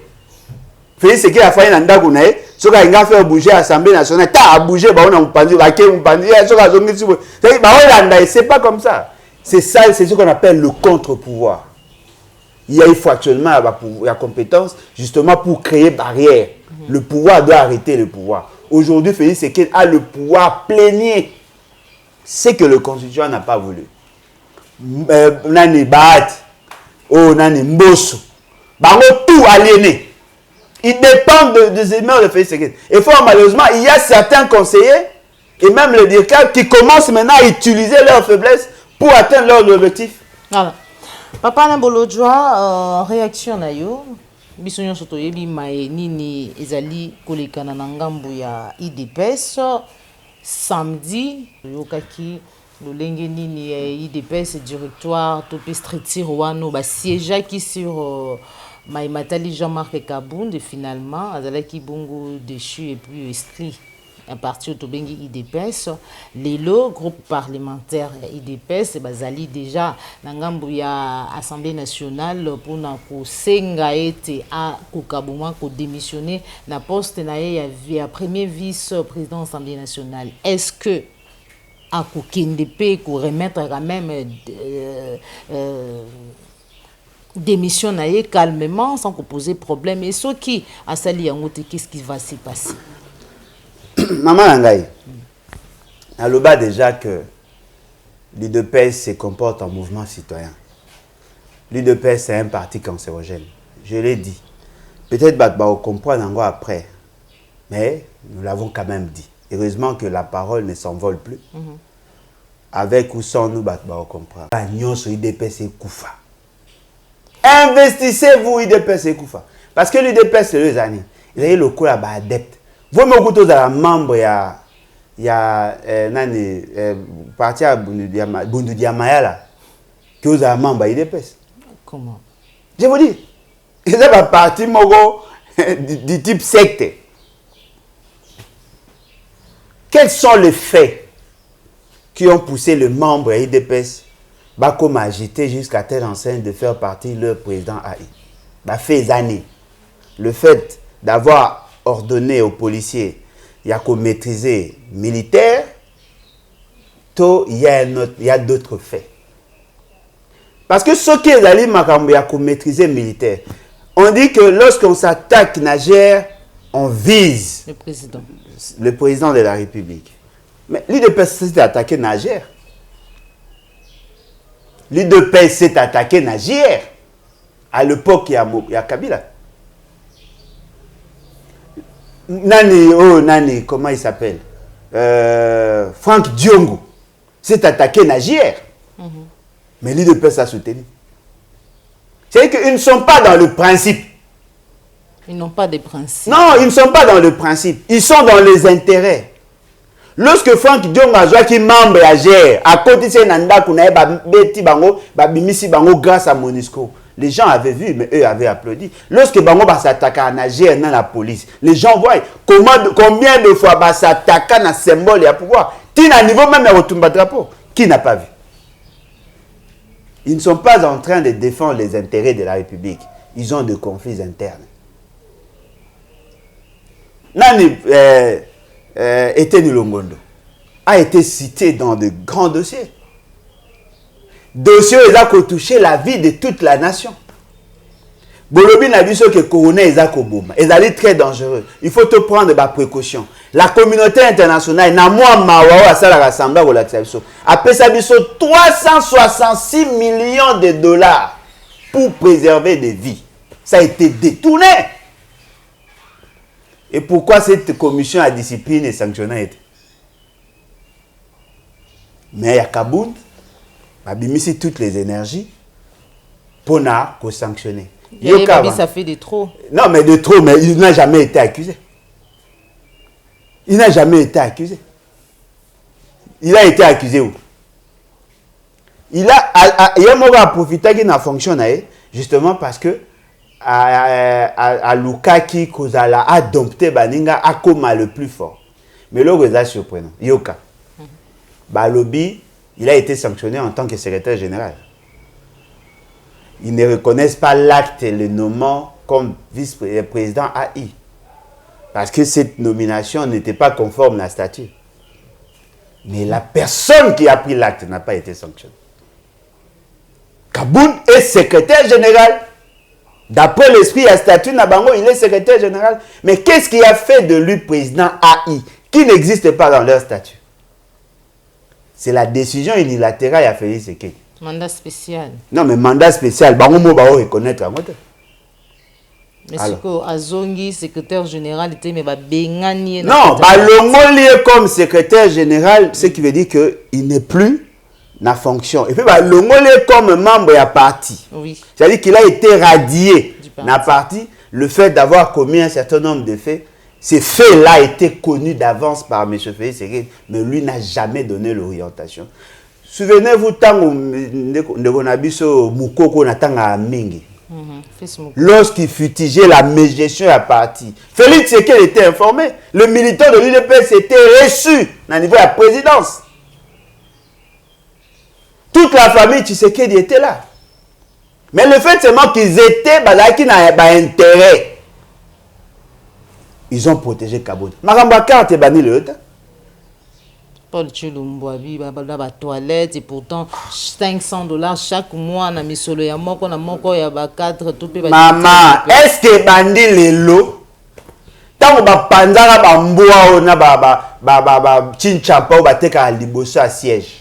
Félix, c'est qui a fait un andagounae, ce qui a fait bouger l'Assemblée nationale, t'as bougé, bah, on a un pandi, bah, on pandi, c'est pas comme ça. C'est ça, c'est ce qu'on appelle le contre-pouvoir. Il faut actuellement la compétence justement pour créer barrière. Le pouvoir doit arrêter le pouvoir. Aujourd'hui, Félix Sekedi a le pouvoir plénier. C'est que le constituant n'a pas voulu. Nani Baat, oh Nani Mbosso, Bango tout aliéné. Il dépend des humeurs de Félix Sekedi. Et fort malheureusement, il y a certains conseillers et même les directeurs qui commencent maintenant à utiliser leurs faiblesses pour atteindre leurs objectifs. Voilà. Papa Nambolodjoa, réaction na yo. Biso nyonso toyebi mae nini ezali kolekana na ngambu ya IDPS samedi yokaki lolenge nini ya IDPS directoire topé structure wano ba siégeaki sur mae matali Jean-Marc Kabound finalement azalaki bongo déchu et plus inscrit un parti autobengi IDPS lelo groupe parlementaire IDPS bazali déjà na ngambu ya Assemblée nationale pour na ko senga ete a kokabuma ko démissionner na poste na ya premier vice-président Assemblée nationale. Est-ce que a ko kendepe ko remettre quand même démission na calmement sans qu'on poser problème et ce qui a sali yango te qu'est-ce qui va se passer? Maman Nangaï, à l'oba déjà que l'UDPS se comporte en mouvement citoyen. L'UDPS c'est un parti cancérogène. Je l'ai dit. Peut-être que on comprendre encore après. Mais nous l'avons quand même dit. Heureusement que la parole ne s'envole plus. Avec ou sans nous, on comprend. l'UDPS est Koufa. Investissez-vous l'UDPS est Koufa. Parce que l'UDPS c'est les années. Il y a le coup là-bas adepte. Vous me goûtez à la membre, il y a nani parti à Bundu Diamayala que vous avez membre IDPS. Comment? Je vous dis, c'est un parti du type secte. Quels sont les faits qui ont poussé le membre IDPS bah comme agité jusqu'à telle enseigne de faire partie le président AI. Bah fait années. Le fait d'avoir ordonné aux policiers, il y a qu'à maîtriser militaire, il y a d'autres faits. Parce que ce qui est allé il y a qu'à maîtriser militaire. On dit que lorsqu'on s'attaque Niger, on vise le président de la République. Mais l'IDPS s'est attaqué Niger. L'IDPS s'est attaqué Niger. À l'époque, il y a Kabila. Nani, comment il s'appelle? Franck Diongo s'est attaqué Niger. Mais l'IDPS a soutenu. C'est-à-dire qu'ils ne sont pas dans le principe. Ils n'ont pas de principe. Non, ils ne sont pas dans le principe. Ils sont dans les intérêts. Lorsque Franck Diongo a joué qui membre à GER, à côté de Nanda Kounaï, Bimisi Bango grâce à Monisco, les gens avaient vu, mais eux avaient applaudi. Lorsque Bango s'attaque à Niger dans la police, les gens voient combien de fois s'attaque à un symbole et à pouvoir. Qui n'a niveau même à Rotumba Drapeau? Qui n'a pas vu? Ils ne sont pas en train de défendre les intérêts de la République. Ils ont des conflits internes. Nani Eteni Longondo a été cité dans de grands dossiers. Dossiers qui ont touché la vie de toute la nation. Bolobi n'a vu ce que Corona est très dangereux. Il faut te prendre des précautions. La communauté internationale n'a moins mawa à la rassemblée au Laxabiso. A Pesabiso 366 millions de dollars pour préserver des vies. Ça a été détourné. Et pourquoi cette commission à discipline est sanctionnée? Mais il y a Kabound, il toutes les énergies pour sanctionner. Ça fait de trop. Non, mais de trop, mais il n'a jamais été accusé. Il n'a jamais été accusé. Il a été accusé où? Il a profité de la fonction justement parce que à Luka qui a adopté Baninga a comme le plus fort. Mais là, c'est surprenant. Yoka. Balobi, il a été sanctionné en tant que secrétaire général. Ils ne reconnaissent pas l'acte et le nommant comme vice-président AI. Parce que cette nomination n'était pas conforme à la statut. Mais la personne qui a pris l'acte n'a pas été sanctionnée. Kaboun est secrétaire général. D'après l'esprit à statut Nabango, il est secrétaire général. Mais qu'est-ce qui a fait de lui président AI qui n'existe pas dans leur statut? C'est la décision unilatérale à Félix Sekedi. Mandat spécial. Non, mais mandat spécial, Bango Mobao reconnaître à moi. Mais ce que Azongi, secrétaire général, était mais Bengani. Non, Balongo lié comme secrétaire général, ce qui veut dire qu'il n'est plus na fonction. Et puis Balongo lié comme membre de la parti. Oui. C'est-à-dire qu'il a été radié dans la partie. Le fait d'avoir commis un certain nombre de faits, ces faits-là étaient connus d'avance par M. Félix Sekedi, mais lui n'a jamais donné l'orientation. Souvenez-vous, tant que Moukoko n'a mingi. Lorsqu'il futigeait la gestion de la partie, Félix Sekedi était informé. Le militant de l'UDPS était reçu au niveau de la présidence. Toute la famille Tshisekedi était là. Mais le fait seulement qu'ils étaient, qui n'avaient pas intérêt. Ils ont protégé Kabound. Marambaka a banni le temps. Paul Chilumboabi, la toilette, et pourtant $500 chaque mois, na misolo ya moko na moko ya ba 4 tout pe. Maman, est-ce que bandi lelo? Tant ba panzara ba mboa na ba chinchapa ba teka liboso à siège.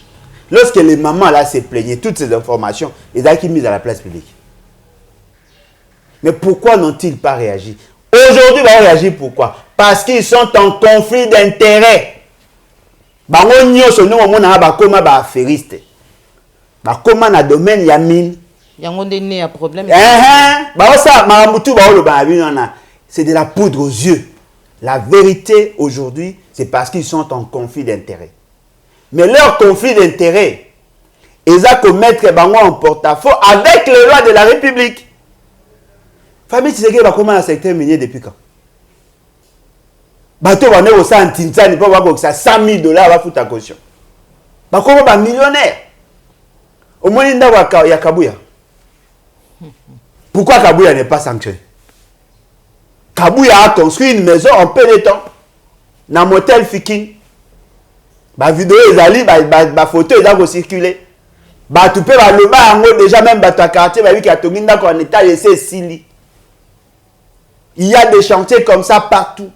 Lorsque les mamans là se plaignaient, toutes ces informations, ils ont été mises à la place publique. Mais pourquoi n'ont-ils pas réagi? Aujourd'hui, ils vont réagir pourquoi? Parce qu'ils sont en conflit d'intérêts. Bango nyoso no mona ba koma ba affairiste. Ba koma na domaine ya mine. Yango ndene ya problème. Ba osa mamutu ba olo ba binana. C'est de la poudre aux yeux. La vérité aujourd'hui, c'est parce qu'ils sont en conflit d'intérêts. Mais leur conflit d'intérêts, ils ont commettre bango en porte-à-faux avec les lois de la République. Famille Tshisekedi ba koma na secteur minier depuis quand? Bateau va au sein Tinzani pour voir que ça $100 000 va foutre à caution. Bah comment va millionnaire? Au moins, il y a Kabuya. Pourquoi Kabuya n'est pas sanctionné? Kabuya a construit une maison en peu de temps. Dans motel Fikin. La vidéo est allée, la photo est allée circuler. Tu peux le déjà même dans quartier, qui a tourné en état laissé Sili. Il y a des chantiers comme ça partout.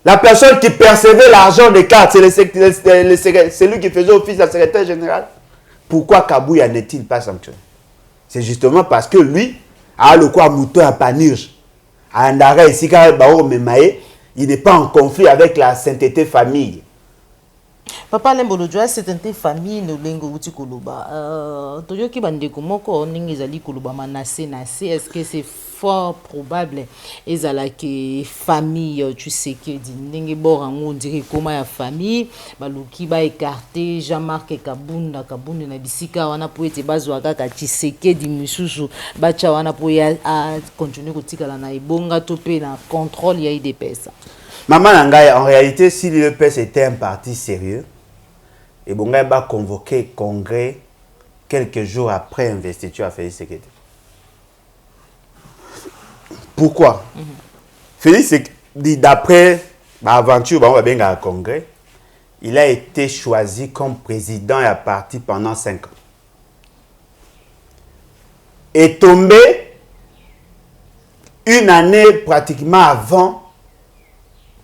La personne qui percevait l'argent des cartes, c'est lui qui faisait office de secrétaire général. Pourquoi Kabuya n'est-il pas sanctionné? C'est justement parce que lui a le quoi mouton à panurge. À un arrêt ici, il n'est pas en conflit avec la sainteté famille. Papa Lembolodjoa, c'est une famille no lengo uti koloba. Toyoki bandeko moko ningi zali koloba manase nase. Est-ce que c'est fort probable ezala que famille tu sais que di ningi borango on dirait comment ya famille baluki ba écarté Jean-Marc Kabunda na bisika wana po ete bazwa kaka Tshisekedi di misusu bacha wana po ya continuer kotikala na ibonga to pe na contrôle ya IDPS. Maman Nangaï, en réalité, si l'UEPS était un parti sérieux, et Bongaï va convoquer congrès quelques jours après investiture à Félix Sekedi. Pourquoi? Félix Sekedi, d'après l'aventure, on va bien à congrès, il a été choisi comme président et a parti pendant 5 ans. Est tombé une année pratiquement avant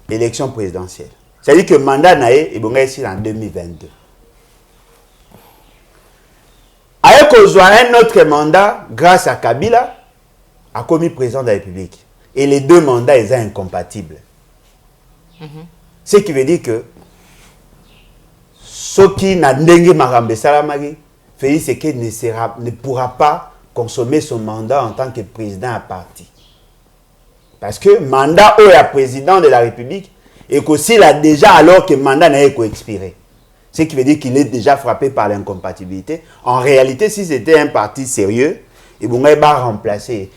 l'élection présidentielle. C'est-à-dire que le mandat naé est bon ici en 2022. Avec un autre mandat, grâce à Kabila, a commis président de la République. Et les deux mandats, ils sont incompatibles. Ce qui veut dire que ceux qui n'ont pas Salamagi, Félix Sekedi ne pourra pas consommer son mandat en tant que président à parti. Parce que le mandat où est président de la République et qu'aussi il a déjà alors que le mandat n'a pas expiré. Ce qui veut dire qu'il est déjà frappé par l'incompatibilité. En réalité, si c'était un parti sérieux, il va remplacer.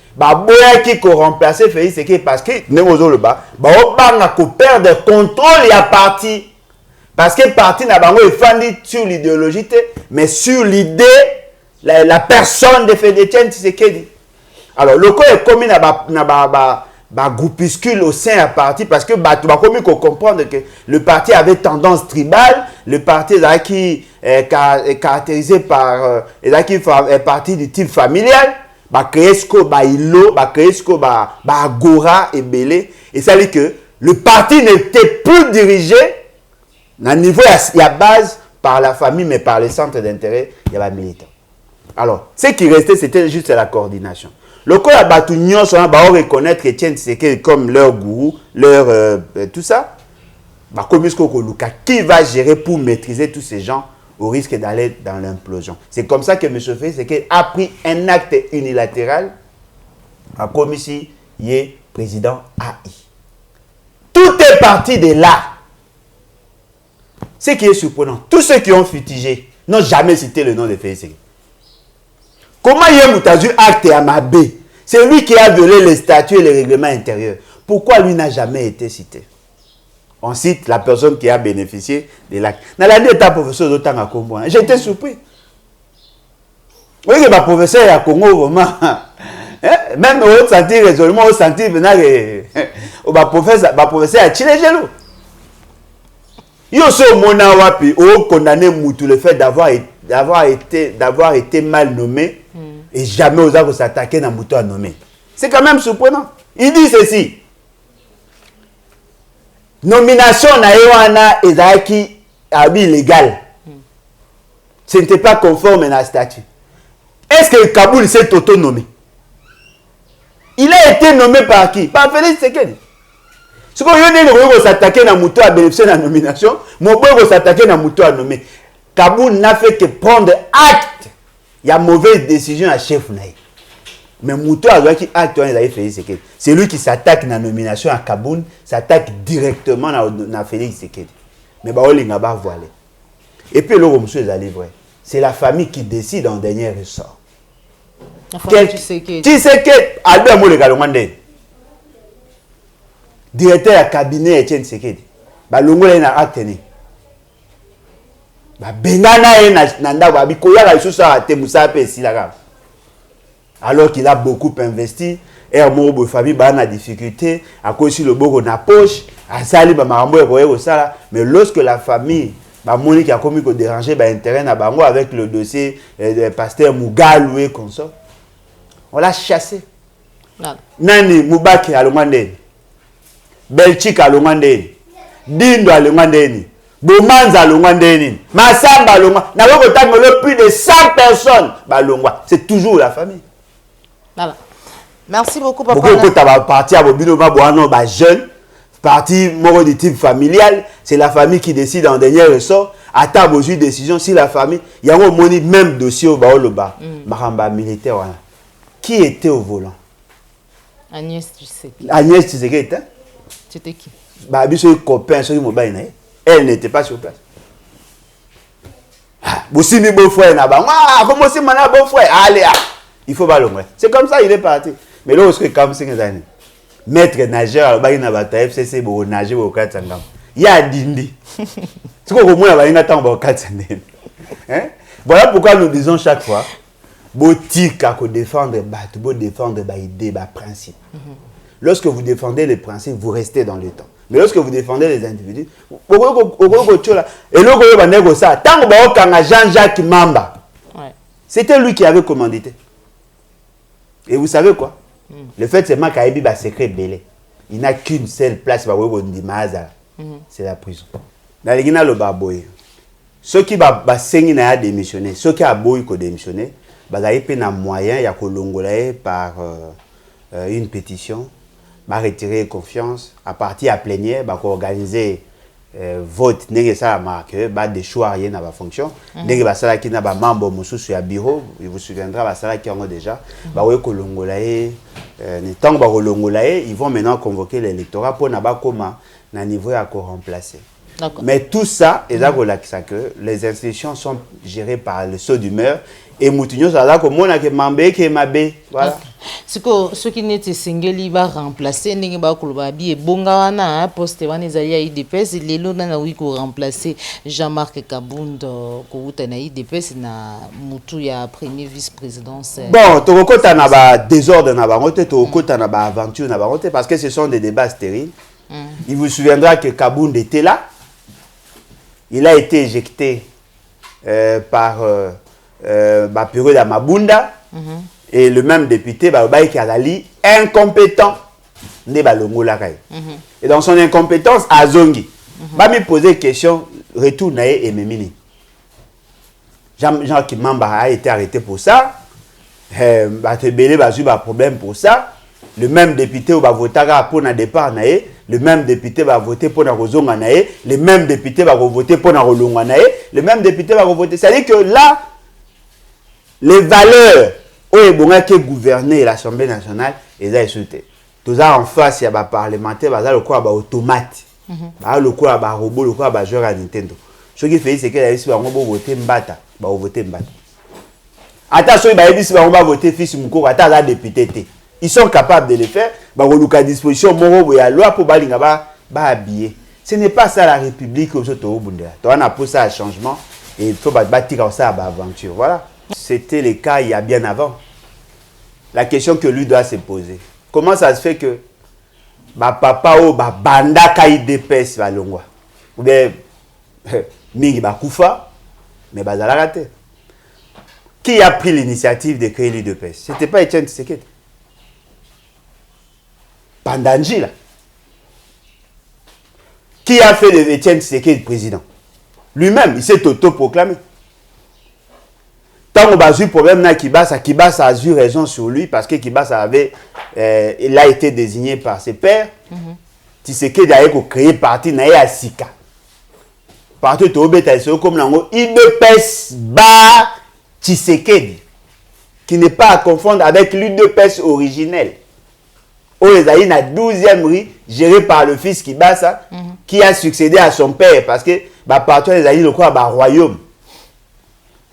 Qui peut remplacer Félix Sekedi parce que nous le bas, perdre le contrôle à parti. Parce que le parti n'a pas fait sur l'idéologie, mais sur l'idée, la personne de Félix Sekedi. Alors, le cas est commis dans groupuscule au sein du parti parce que tu vas comprendre que le parti avait tendance tribale, le parti qui est caractérisé par un parti du type familial, Agora et Belé, et ça veut dire que le parti n'était plus dirigé à niveau il y a base par la famille mais par les centres d'intérêt, il y avait militants. Alors, ce qui restait c'était juste la coordination. Le cas à Batunion, on va reconnaître Etienne Tshisekedi comme leur gourou, leur tout ça. Qui va gérer pour maîtriser tous ces gens au risque d'aller dans l'implosion? C'est comme ça que M. Félix Sekedi a pris un acte unilatéral à comme ici, il est président AI. Tout est parti de là. Ce qui est surprenant, tous ceux qui ont futigé n'ont jamais cité le nom de Félix Sekedi. Comment Yemutazu acte à Mabé? C'est lui qui a violé les statuts et les règlements intérieurs. Pourquoi lui n'a jamais été cité? On cite la personne qui a bénéficié de l'acte. Dans la dernière professeur d'Otan à Congo, j'étais surpris. Oui, que ma professeur à Congo, vraiment, même au senti résolument, au senti venant ma professeur à Chile-Gelou. Il y a aussi au Monawapi, au condamné Moutou le fait d'avoir été mal nommé et jamais osé s'attaquer dans Moutou à nommer. C'est quand même surprenant. Il dit ceci. Nomination na ezaki illégal. Ce n'était pas conforme à la statut. Est-ce que Kaboul s'est auto-nommé? Il a été nommé par qui? Par Félix Sekedi. Si on s'attaquer dans Moutou à bénéficier de la nomination, mon boy s'attaquer dans Moutou à nommer. Kaboul n'a fait que prendre acte. Il y a mauvaise décision à chef naï. Mais Moutou a dit acte Félix Sekedi. C'est lui qui s'attaque dans la nomination à Kaboul, s'attaque directement dans Félix Sekedi. Mais il n'a pas voilé. Et puis le monsieur est allé vrai. C'est la famille qui décide en dernier ressort. Tshisekedi, Albert Moulekalongande. Directeur à cabinet Etienne Tshisekedi. Balongo na acte. alors qu'il a beaucoup investi. Et à mon famille, bah, a difficulté, à cause de le beau na poche, à sali, bah, mais lorsque la famille, bah, Monique a commis qu'on déranger, bah, intérêt à Bango avec le dossier de pasteur Mugalu et comme ça, on l'a chassé. Nani Moubaki à l'Omandé, Belchik à l'Omandé, Dindo à l'Omandé, Boumanza à l'Omandé, Massamba à l'Omandé, n'a pas plus de 100 personnes, bah, c'est toujours la famille. Voilà. Merci beaucoup, papa. Beaucoup de parti à Bobino, bah, jeune, parti de type familial, c'est la famille qui décide en dernier ressort. À table de décision, si la famille, il y a un même dossier au bas, Maramba militaire. Qui était au volant? Agnès, tu sais. Agnès, tu sais qui était? C'était qui? Bah, copain, elle n'était pas sur place. Vous si beau frère, comment c'est mon beau frère? Allez, il faut pas le moins. C'est comme ça, il est parti. Mais là, c'est comme 5 années. Maître nageur, il y a un FCC pour nager au 4 ans. Il y a Dindi. C'est quoi au moins il y a un temps au 4 ans. Voilà pourquoi nous disons chaque fois, botique à défendre, défendre des principes. Lorsque vous défendez les principes, vous restez dans le temps. Mais lorsque vous défendez les individus, et là, tant que Jean-Jacques Mamba, c'était lui qui avait commandité. Et vous savez quoi? Le fait c'est que Kaibi a secret belé. Il n'a qu'une seule place pour c'est la prison. Dans les Guinéens, le baboy. Ceux qui va démissionner, ceux qui ont démissionné, ils ont un moyen de par une pétition, de retirer confiance, à partir à plénière, organiser vote, ça marqué, des choix rien n'a pas fonction. N'est pas ça qui n'a pas membre sur bureau, il vous souviendra ça qui ont déjà, ils vont maintenant convoquer l'électorat pour n'avoir comment un niveau à remplacer. Mais tout ça, que les institutions sont gérées par le saut d'humeur et Moutinho ça là comme on a que Mambé qui est Mabé, voilà. Ce qui n'était single va remplacer n'est pas Kouloubabi et Bongawana poste wana ezali IDPS les lots na oui ko remplacer Jean-Marc Kabundo ko utana IDPS na mutu ya premier vice-présidence. Bon, tokota na ba désordre na ba ngote tokota na ba aventure na ba ngote parce que ce sont des débats stériles. Il vous souviendra que Kabundo était là. Il a été éjecté par période à Mabunda et le même député qui a Ali incompétent et dans son incompétence Azongi va me poser question retour nae et Memini Jean qui Mamba a été arrêté pour ça Belé va eu un problème pour ça le même député va voter pour un départ nae le même député va voter pour la Rozonga nae le même député va voter pour la Rolonga nae le même député va voter c'est-à-dire que là les valeurs où est gouverner l'Assemblée nationale ils ont insulté. Tout ça en face il y a des parlementaires ils ont le quoi automate le quoi robot le quoi joueur à Nintendo. Ce qui fait c'est que les on va voter Mbata va voter Mbata. Attention on va voter fils Mukoko attends député. Ils sont capables de le faire on a à disposition moro ya loi pour balinga ba habiller. Ce n'est pas ça la République comme ça to bundela. On a pour ça un changement et il faut bâtir ça aventure. Voilà. C'était le cas il y a bien avant. La question que lui doit se poser. Comment ça se fait que papa ou banda kai dépêche va longwa ou bien mingi bakufa mais bazala raté. Qui a pris l'initiative de créer l'UDPS? C'était pas Etienne Tshisekedi. Pandanji là. Qui a fait de Etienne Tshisekedi président? Lui-même, il s'est autoproclamé. Tant qu'on a eu problème na Kibasa a eu raison sur lui parce que Kibasa il a été désigné par ses pairs. Tshisekedi a créé parti na Sika. Parti Tobeta comme l'ango UDPS ba Tshisekedi qui n'est pas à confondre avec l'UDPS originel. Oyezaï na 12e rue géré par le fils Kibasa qui a succédé à son père parce que parti les le quoi royaume.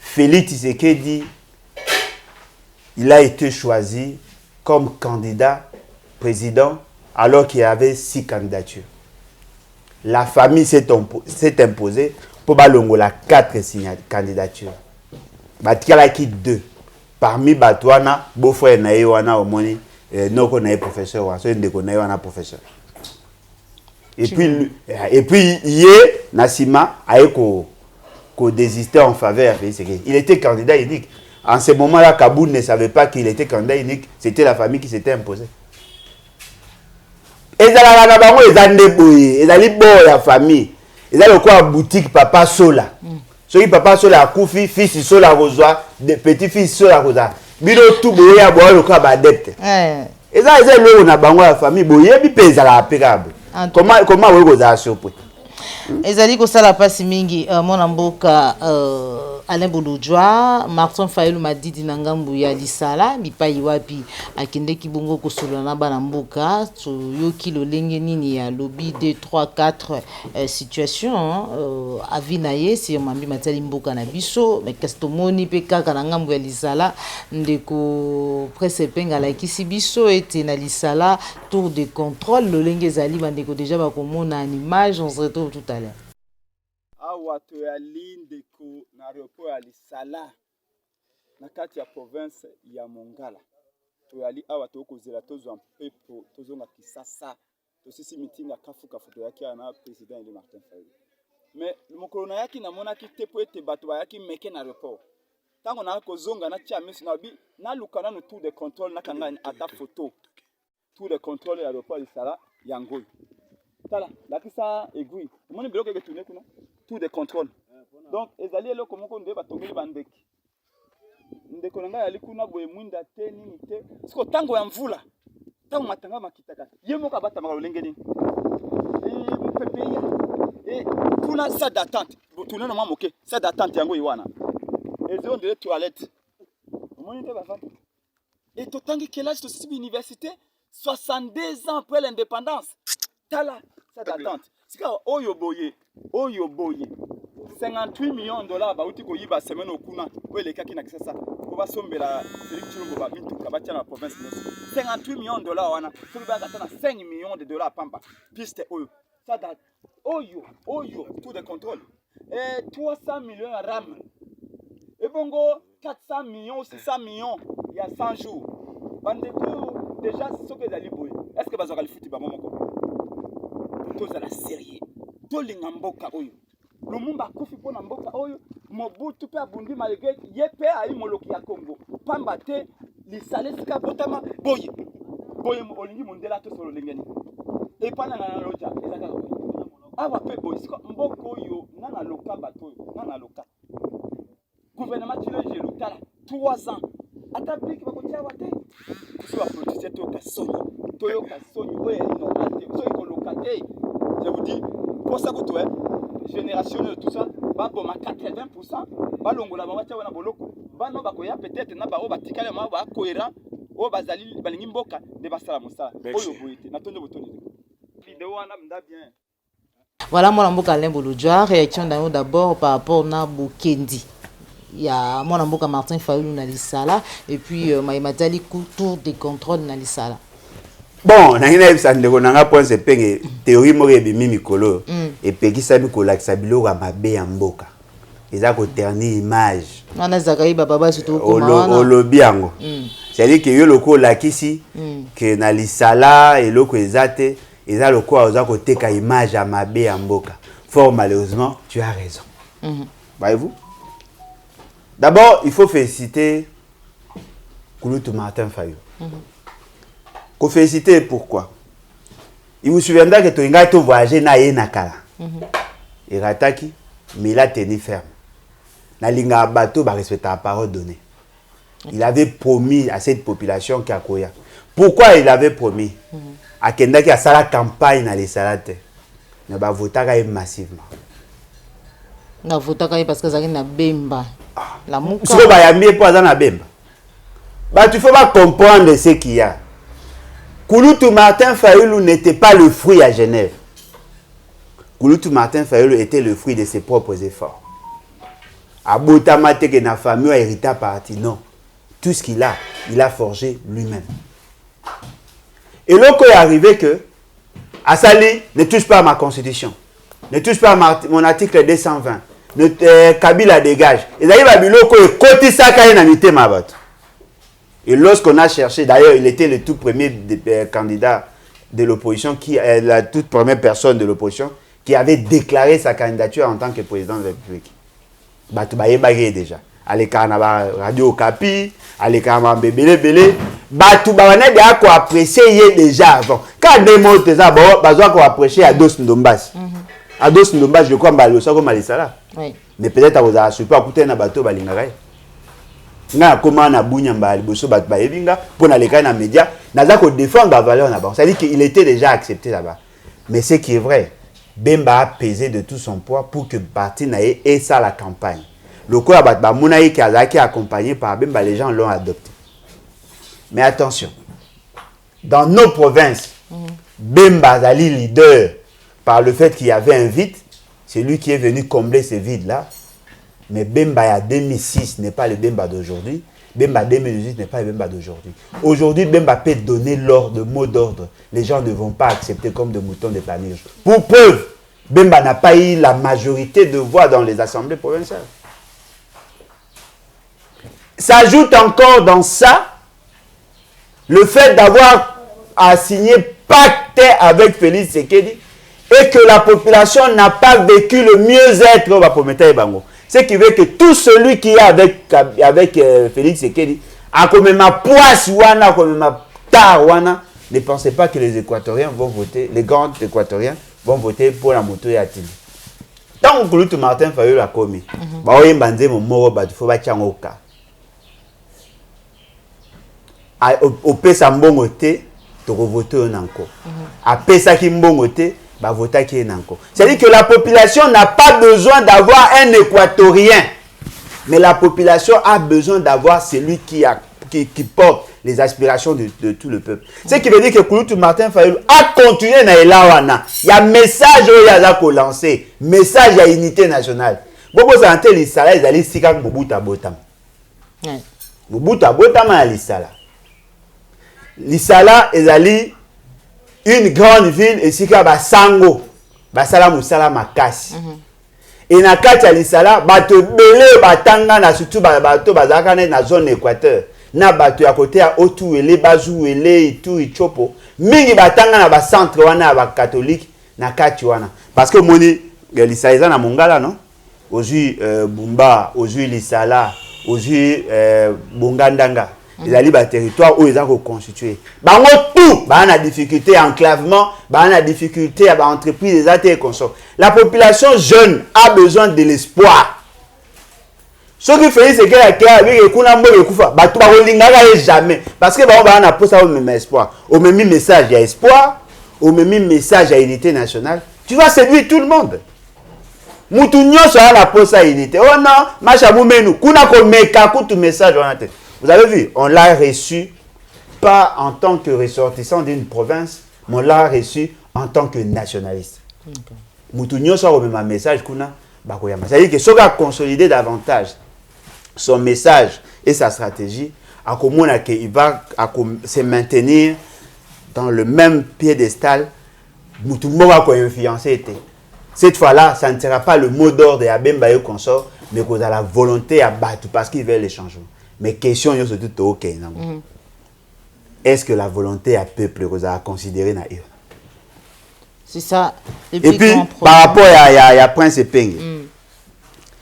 Félix Tshisekedi, il a été choisi comme candidat président alors qu'il y avait 6 candidatures. La famille s'est imposée pour balongola 4 candidatures. Batikala qui 2. Parmi Batouana, beau-frère Naïwana au moni, non qu'on ait professeur, ou un de qu'on ait un professeur. Et puis, hier, Nassima a désisté en faveur. Il était candidat unique. En ce moment-là, Kaboul ne savait pas qu'il était candidat unique. C'était la famille qui s'était imposée. Et ça, la famille. Ils ont quoi boutique Papa Sola. Celui Papa Sola a Koufi, fils Sola Rosoa, petit-fils Sola Rosa. Bino tout boye à boire le quoi adepte. Et ça, ils ont la famille boye, puis pèse à la pérable. Comment vous avez surpris? Ezali ko sala pasi mingi mona mboka Alain Bolojwa Martin Fayulu madidi na ngambu ya lisala bipai wapi akende kibongo kosolola na bana mboka to yoki lolenge nini ya lobby 2 3 4 situation avinaye si mambi matali mboka na biso mais kastomoni pe kaka na ngambu ya lisala ndeko presse penga la kisi biso ete na lisala tour de contrôle lolenge zali bandeko déjà ba komona en image on se retrouve tout à l'heure. Awa toyali ndeko na aéroport ya Lisala na kati ya province ya Mongala toyali awa tokozela tozwa mpepo tozonga Kisasa tosisi meeting ya kafuka foto yaki na président de Martin Fayulu mais mokolo na yaki na monaki te po ete bato bayaki meke na aéroport tango na kozonga na tia miso na bi na lukana no tour de contrôle na kanga ata photo tour de contrôle ya aéroport ya Lisala yango tala lakisa aiguille omoni biloko ke tourner kuna tour de contrôle donc ezali eloko moko nde batongeli bandeki ndeko nanga yali kuna boye mwinda te nini te siko tango ya mvula tango matanga makitaka ye moko abata makalolenge nini mpepe ya kuna salle d'attente tourner na moke salle d'attente yango iwana ezo ndele toilette omoni te bafata et totangi kelage tosisi université 62 ans après l'indépendance tala salle d'attente sika oyo boye 58 millions de dollars bauti ko yiba semaine okuna ko elekaki na Kisasa ko basombela Félix Tshilombo ba bintu kabatia na province nyonso 58 millions de dollars wana ko ba kata na 5 millions de dollars pamba piste oyo ça date oyo tout de contrôle et 300 millions à RAM et bongo 400 millions 600 millions il y a 100 jours bandeko déjà ce que dali boy est-ce que bazaka le futi ba momoko tous à la série tolinga mboka oyo Lumumba kufi pona mboka oyo Mobutu pe abundi malgré yepe ayi moloki ya Congo pamba te lisale sika botama boye olingi mondela to solo lengeni e pana na loja ezaka awa pe boye sika mboka oyo nana loka bato nana loka gouvernement chilenge lutala 3 ans ata biki bakotia wate so approcher to kasoni oyo no ate so ikoloka te je vous dis pour ça que toi génération de tout ça baboma 80% balongola bawacha wana boloko bano bakoya peut-être na bao batikale ma ba cohérent o bazali balingi mboka de basala mosala oyo boyite na tonde botoni vidéo wana mda bien. Voilà mon mboka Alain Bolojwa réaction d'abord par rapport na Bokendi. Il y a mon mboka Martin Fayulu na Lisala et puis Maïmatali tour de contrôle na Lisala. Bon, nangina ebisandeko nanga point se penge théorie mo ebimi mikolo et pekisa mikolo akisabilo ga mabe ya mboka. Eza ko ternir image. Wana zakai baba surtout comment olobi yango. C'est-à-dire que yo loko lakisi que na Lisala et loko ezate eza loko oza ko teka image ya mabe ya mboka. Fort malheureusement, tu as raison. Voyez-vous? D'abord, il faut féliciter Kouloutou Martin Fayulu. Qu'on féliciter pourquoi? Il vous souviendra que tu as voyagé na Yenakala. Et Rataki, mais il a tenu ferme. Na linga bateau va respecter la parole donnée. Il avait promis à cette population qui a Koya. Pourquoi il avait promis? À Kenda qui a sa la campagne dans les salades. Mais va voter massivement. Na voter parce que ça na bemba. La mouka. Ce que va y amener pas dans la bemba. Bah tu faut pas comprendre ce qu'il y a. Kouloutou Martin Fayulu n'était pas le fruit à Genève. Kouloutou Martin Fayulu était le fruit de ses propres efforts. Abotamate que na famille a hérité parti. Non. Tout ce qu'il a, il a forgé lui-même. Et l'autre est arrivé que Assali ne touche pas à ma constitution. Ne touche pas à mon article 220. Kabila dégage. Et d'ailleurs, Biloko est côté Sakaï na mité mabat. Et lorsqu'on a cherché, d'ailleurs, il était le tout premier candidat de l'opposition, la toute première personne de l'opposition qui avait déclaré sa candidature en tant que président de la République. Batoubaye bagé déjà. Aleka na Radio Okapi, aleka na Bébélé Bélé. Batoubaye déjà ko apprécier déjà avant. Quand des mots te ça, bazo ko apprécier à Dos Ndombas. À Dos Ndombas, je crois mbalo ça comme Alisala. Oui. Mais peut-être à vous a super écouter na bateau balingara. Na comment na bunya mbali boso batoubaye binga pour na leka na média, naza ko défendre la valeur na ba. Ça dit qu'il était déjà accepté là-bas. Mais ce qui est vrai, Bemba a pesé de tout son poids pour que parti naie ait ça la campagne. Le coup à Batba Mounaï qui a accompagné par Bemba, les gens l'ont adopté. Mais attention, dans nos provinces, Bemba Zali leader par le fait qu'il y avait un vide, c'est lui qui est venu combler ce vide-là. Mais Bemba à 2006 n'est pas le Bemba d'aujourd'hui. Bemba 2018 n'est pas le Bemba d'aujourd'hui. Aujourd'hui, Bemba peut donner l'ordre, le mot d'ordre. Les gens ne vont pas accepter comme de moutons de planige. Pour preuve, Bemba n'a pas eu la majorité de voix dans les assemblées provinciales. S'ajoute encore dans ça le fait d'avoir signé pacte avec Félix Tshisekedi et que la population n'a pas vécu le mieux-être au Bapometa et Bango. Ce qui veut que tout celui qui est avec Félix Tshisekedi, a comme ma poisse wana, comme ma tar wana, ne pensez pas que les Équatoriens vont voter, les grands Équatoriens vont voter pour la moto et Atili. Tant que Loutou Martin Fayulu a commis, Baoye Mbandze mon moro badufo bachangoka. Au pesa mbongo te, tu voter encore. A pesa ki mbongo te, bah voter qui est encore. C'est-à-dire que la population n'a pas besoin d'avoir un Équatorien, mais la population a besoin d'avoir celui qui porte les aspirations de tout le peuple. Ce qui veut dire que Kouloutou Martin Fayulu a continué na elawana. Il y a message où il y a lancé, message à unité nationale. Bobo santé l'Isala, ils allaient sika Mobutu Abotam. Mobutu Abotam à l'Isala. L'Isala est allé une grande ville et sika basango basala musala makasi. Et na kati ya l'Isala bato belé batanga na surtout bato bazaka na zone équateur na bato ya côté ya Otuele Bazuele itu Ichopo mingi batanga na ba centre wana ba catholique na kati wana parce que moni l'Isala na Mongala non aujourd'hui Bumba aujourd'hui l'Isala aujourd'hui Bongandanga. Ils allaient dans territoire où ils ont reconstitué. Bango tout, na difficulté enclavement, na difficulté à entreprise des et consorts. La population jeune a besoin de l'espoir. Ce qui fait c'est que la terre avec kuna mbo kufa, ba tout ba lingaka jamais parce que ba na posa au même espoir. Au même message il y a espoir, au même message il y a unité nationale. Tu vas séduire tout le monde. Mutu nyonso na posa unité. Oh non, macha mumenu kuna ko meka kutu message on a tête. Vous avez vu, on l'a reçu pas en tant que ressortissant d'une province, mais on l'a reçu en tant que nationaliste. Moutounio soit au même message kuna bakoyama. C'est-à-dire que ce qui a consolidé davantage son message et sa stratégie, à comment il va se maintenir dans le même piédestal, Moutounio va influencer. Cette fois-là, ça ne sera pas le mot d'ordre à Bemba et consort, mais qu'on a la volonté à battre parce qu'ils veulent les changements. Mais question est surtout ok. Est-ce que la volonté à peuple vous a considéré na eux? C'est ça. Et puis par rapport à Prince Epenge.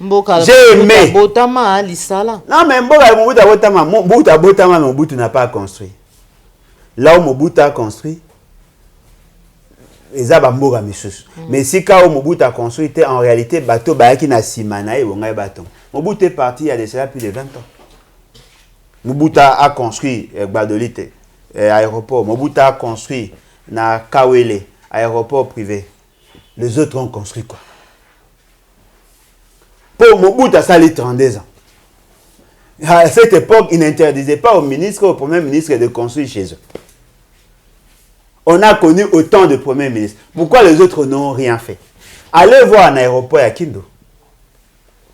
J'ai aimé. Botama l'Isala. Non mais Mobutu n'a pas construit. Là où Mobutu a construit, les abamboga misus. Mais si quand Mobutu a construit, en réalité bateau bayaki na simana et wonga baton. Mobutu est parti il y a déjà plus de 20 ans. Mobutu a construit Gbadolite, aéroport. Mobutu a construit na Kawele, aéroport privé. Les autres ont construit quoi? Pour Mobutu, ça a 32 ans. À cette époque, il n'interdisait pas au ministre, au premier ministre de construire chez eux. On a connu autant de premiers ministres. Pourquoi les autres n'ont rien fait? Allez voir un aéroport à Kindo.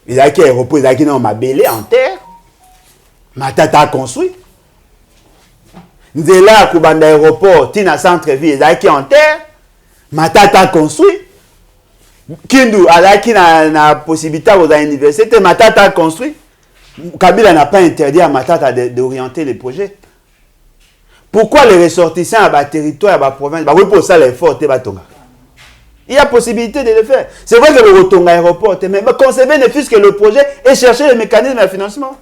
Il y a un aéroport, il y a un mabélé en terre. Matata a construit. Nzela Kubanda aéroport, Tina centre-ville, il y a en terre. Matata a construit. Kindu alaki na possibilité aux universités Matata a construit. Kabila n'a pas interdit à Matata d'orienter les projets. Pourquoi les ressortissants à la territoire, à la province, oui pour ça l'effort te batonga. Il y a possibilité de le faire. C'est vrai que le retour à l'aéroport, mais conserver ne fût-ce que le projet et chercher les mécanismes de financement.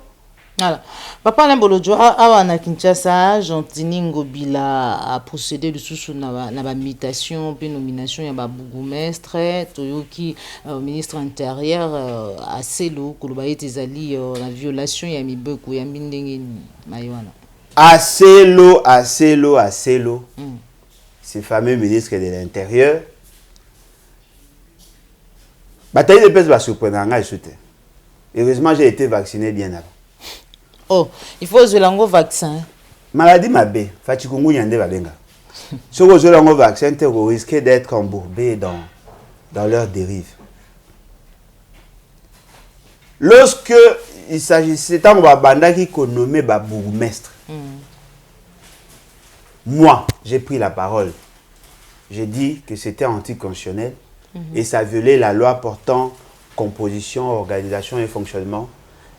Voilà. Papa Lambolodjo, awa na Kinshasa, Gentini Ngobila a procédé de sous na mutation puis nomination ya ba bourgmestre Toyoki ministre intérieur à Selo Kolobaye ezali la violation ya mibeko ya mindenge maywana. À Selo. Ce fameux ministre de l'Intérieur. Bataille de peste va surprendre. Heureusement, j'ai été vacciné bien avant. Oh, il faut jouer l'ango vaccin. Maladie mabé, Fatikungu Yande Babenga. Si vous jouez l'ango vaccin, vous risquez d'être embourbé dans leur dérive. Lorsque il s'agissait d'un banda qui nommé bourgmestre, moi, j'ai pris la parole. J'ai dit que c'était anticonstitutionnel et ça violait la loi portant composition, organisation et fonctionnement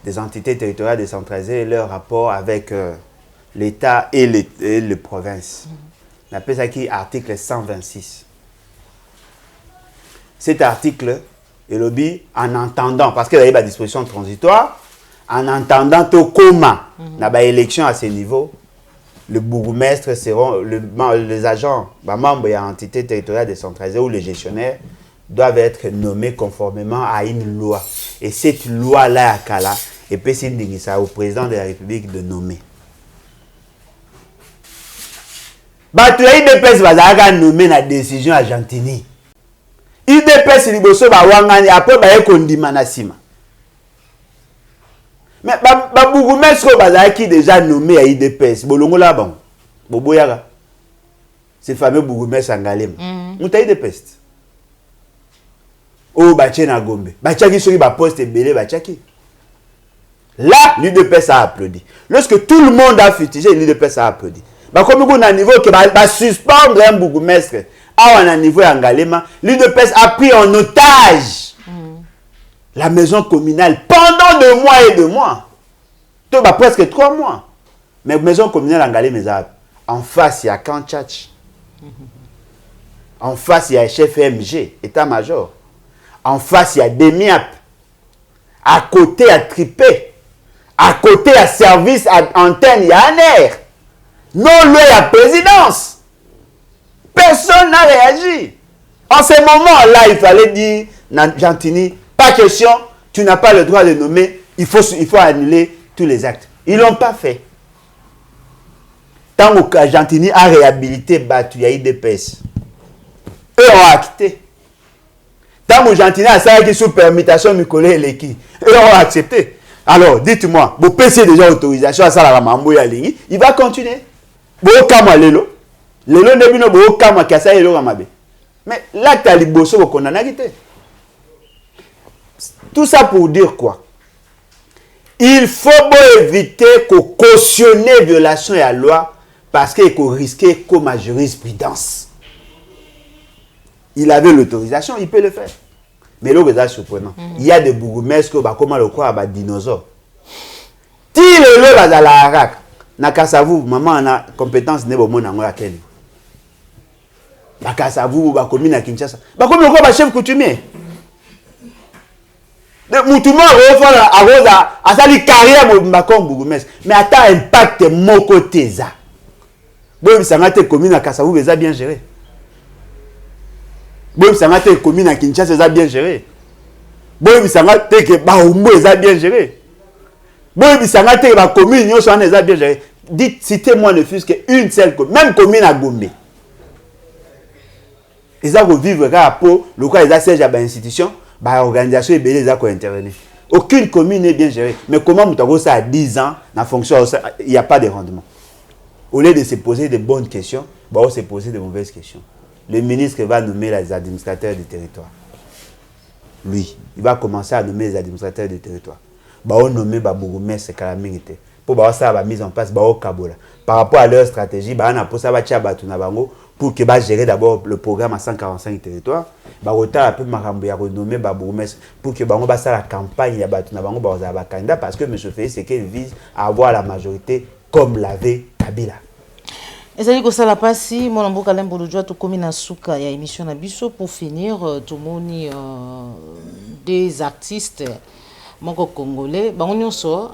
des entités territoriales décentralisées et leur rapport avec l'État et les provinces. On appelle ça qui article 126. Cet article, et lobby, en entendant, parce qu'il y a des dispositions transitoires, en entendant au coma, dans l'élection à ce niveau, le bourgmestre seront, les agents, les membres de l'entité territoriale décentralisée ou les gestionnaires doivent être nommés conformément à une loi. Et cette loi-là, à Kala, et puis c'est au président de la République de nommer. IDPS va nommer la décision à Gentini. IDPS liboso ba wangani après ba ekondima na sima. Mais ba bourgmestre bazaki déjà nommé à IDPS bolongo la bon. Boboyaka. C'est fameux bourgmestre Angalema. Muta IDPS. Oh bache na Gombe. Bachaki soki ba poste belé bachaki. Là, l'UDPS a applaudi. Lorsque tout le monde a fustigé, l'UDPS a applaudi. Comme on a un niveau qui va suspendre un bourgmestre, à un niveau Angalema, l'UDPS a pris en otage la maison communale pendant 2 mois et 2 mois. Tout va presque 3 mois. Mais la maison communale Angalema, en face, il y a Kantchach. En face, il y a chef MG, état-major. En face, il y a Demiap. À côté, il y a Tripé. À côté, il y a service à antenne, il y a un air. Non, lui, il y a présidence. Personne n'a réagi. En ce moment-là, il fallait dire, Gentini, pas question, tu n'as pas le droit de nommer, il faut annuler tous les actes. Ils ne l'ont pas fait. Tant que Gentini a réhabilité Batu, il y a IDPS. Eux ont acquitté. Tant que Gentini a ça sous permutation, Nicolas Leki, eux ont accepté. Alors, dites-moi, vous PC déjà autorisation à ça, la mambo ya lingi, il va continuer. Bo kama lelo. Lelo nebino bo kama kasa yelo ramabe. Mais là, tu as les bossos qu'on a quitté. Tout ça pour dire quoi? Il faut éviter qu'on cautionne violation de la loi parce qu'il faut risquer comme à jurisprudence. Il avait l'autorisation, il peut le faire. Mais là, c'est surprenant. Il y a des bourgmestres qui comment le croire à dinosaures. Si le à la Harak, Nakasavu, maman a compétence n'est pas mon amour à quel niveau. Nakasavu, ba commune à Kinshasa. Ba commune quoi, ba chef coutumier. Moutouma refait à Rosa, à sali carrière mon bourgmestre. Mais attends, impact mon côté ça. Bon, ça m'a été commune à Kasavu, mais ça bien géré. Bon, ça m'a été commune à Kinshasa, ça bien géré. Bon, ça m'a été que Baoumou, ça bien géré. Bon, ça m'a été que la commune, ça bien géré. Dites, citez-moi ne fût-ce qu'une seule commune, même commune à Gombe. Ils ont vivre à Pau, le quoi, ils ont siège à l'institution, l'organisation est belle, ils ont intervenir. Aucune commune n'est bien gérée. Mais comment vous avez ça à 10 ans, dans fonction, il n'y a pas de rendement. Au lieu de se poser de bonnes questions, on se poser de mauvaises questions. Le ministre va nommer les administrateurs du territoire. Lui, il va commencer à nommer les administrateurs du territoire. Il va nommer les bourgmestres calamité. Pour ça, la mise en place, par rapport à leur stratégie, pour que gérer d'abord le programme à 145 territoires. bakota un peu makambo ya renommé ba bourgmestre pour que bango basa la campagne ya batu na bango ba candidat parce que M. Félix Tshisekedi vise à avoir la majorité comme l'avait Kabila. ezali kosala pasi mwana mboka lembo lojwa tokomi na suka ya émission na biso pour finir tomoni des artistes moko congolais bango nyonso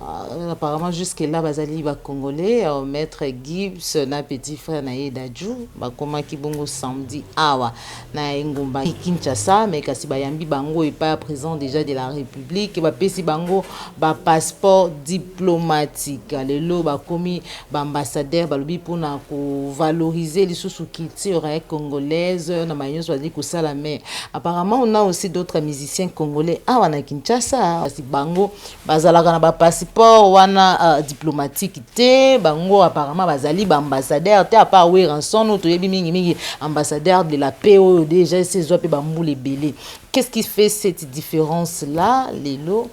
apparemment jusque là bazali ba congolais maître Gibbs na petit frère na Yedaju bakomaki bongo samedi awa na engumba Kinshasa mais kasi bayambi bango et pas présent déjà de la République ba pesi bango ba passeport diplomatique lelo bakomi ba ambassadeur balobi pona ko valoriser les sous culture congolaise na mayonso bazali ko sala mais apparemment on a aussi d'autres musiciens congolais awa na Kinshasa bango bazalaka na ba passeport wana diplomatique te bango apparemment bazali ba ambassadeur te apa we ranson to yebi mingi ambassadeur de la paix déjà ces zo pe ba mbule belé. Qu'est-ce qui fait cette différence là Lelo?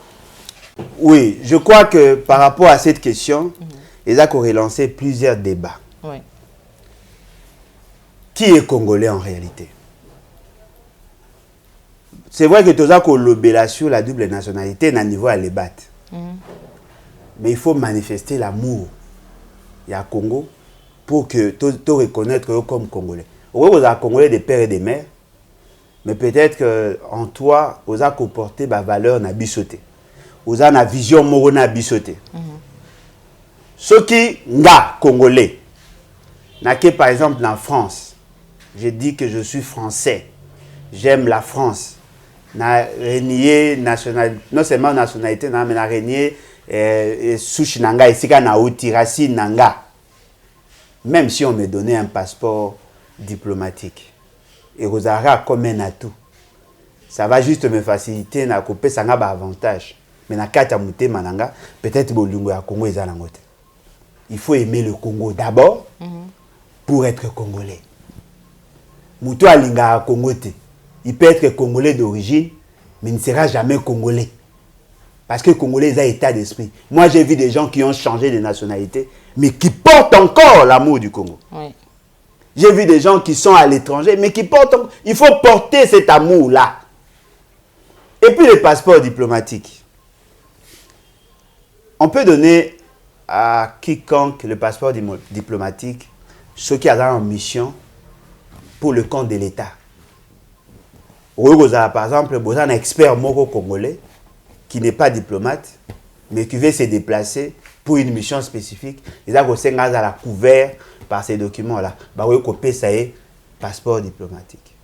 Oui, je crois que par rapport à cette question, ils ont relancé plusieurs débats. Ouais. Qui est congolais en réalité? C'est vrai que tu as lobé sur la double nationalité à niveau à les battre. Mais il faut manifester l'amour. Il y a Congo pour que tu reconnaître comme Congolais. Oui, vous avez Congolais des pères et des mères, mais peut-être qu'en toi, vous avez comporté la valeur na bisoté. Vous avez la vision morona bisoté. Ceux qui nga Congolais, par exemple en France, je dis que je suis français, j'aime la France. Na renié national, non seulement nationalité, mais na renié souche nanga ici na outi racine nanga. Même si on me donnait un passeport diplomatique et Rosara comme un atout, ça va juste me faciliter na couper ça ba avantage. Mais na kata muté mananga, peut-être bolungo ya Congo ezala ngote. Il faut aimer le Congo d'abord pour être congolais. Muto alinga Congote. Il peut être congolais d'origine, mais il ne sera jamais congolais. Parce que congolais a état d'esprit. Moi, j'ai vu des gens qui ont changé de nationalité, mais qui portent encore l'amour du Congo. Oui. J'ai vu des gens qui sont à l'étranger, mais qui portent... Il faut porter cet amour-là. Et puis les passeports diplomatiques. On peut donner à quiconque le passeport diplomatique, ceux qui ont en mission pour le compte de l'État. Par exemple, un expert moko congolais qui n'est pas diplomate, mais qui veut se déplacer pour une mission spécifique. Il a la couvert par ces documents-là. Il a ça passeport diplomatique.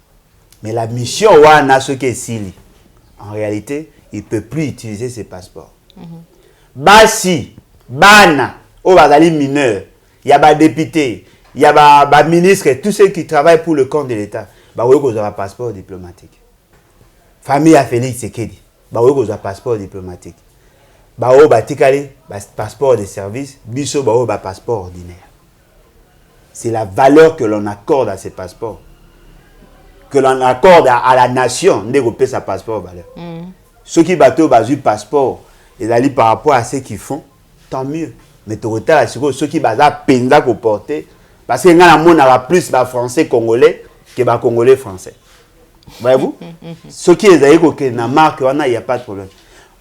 Mais la mission, en réalité, il ne peut plus utiliser ces passeports. Basi, Bana, mineur, il y a des députés, il y a des ministres, tous ceux qui travaillent pour le compte de l'État, il y a un passeport diplomatique. Famille à Félix Tshisekedi, il y a un passeport diplomatique. Il y a un passeport de service, il y a un passeport ordinaire. C'est la valeur que l'on accorde à ces passeports. Que l'on accorde à la nation, on peut sa passeport valeur. Ceux qui battent un passeport, ils allaient par rapport à ce qu'ils font, tant mieux. Mais tu retard ceux qui battent penza qu'on porter, parce qu'il y a plus de Français congolais que de Congolais français. Voyez-vous? Ceux qui ont été na marque, il n'y a pas de problème.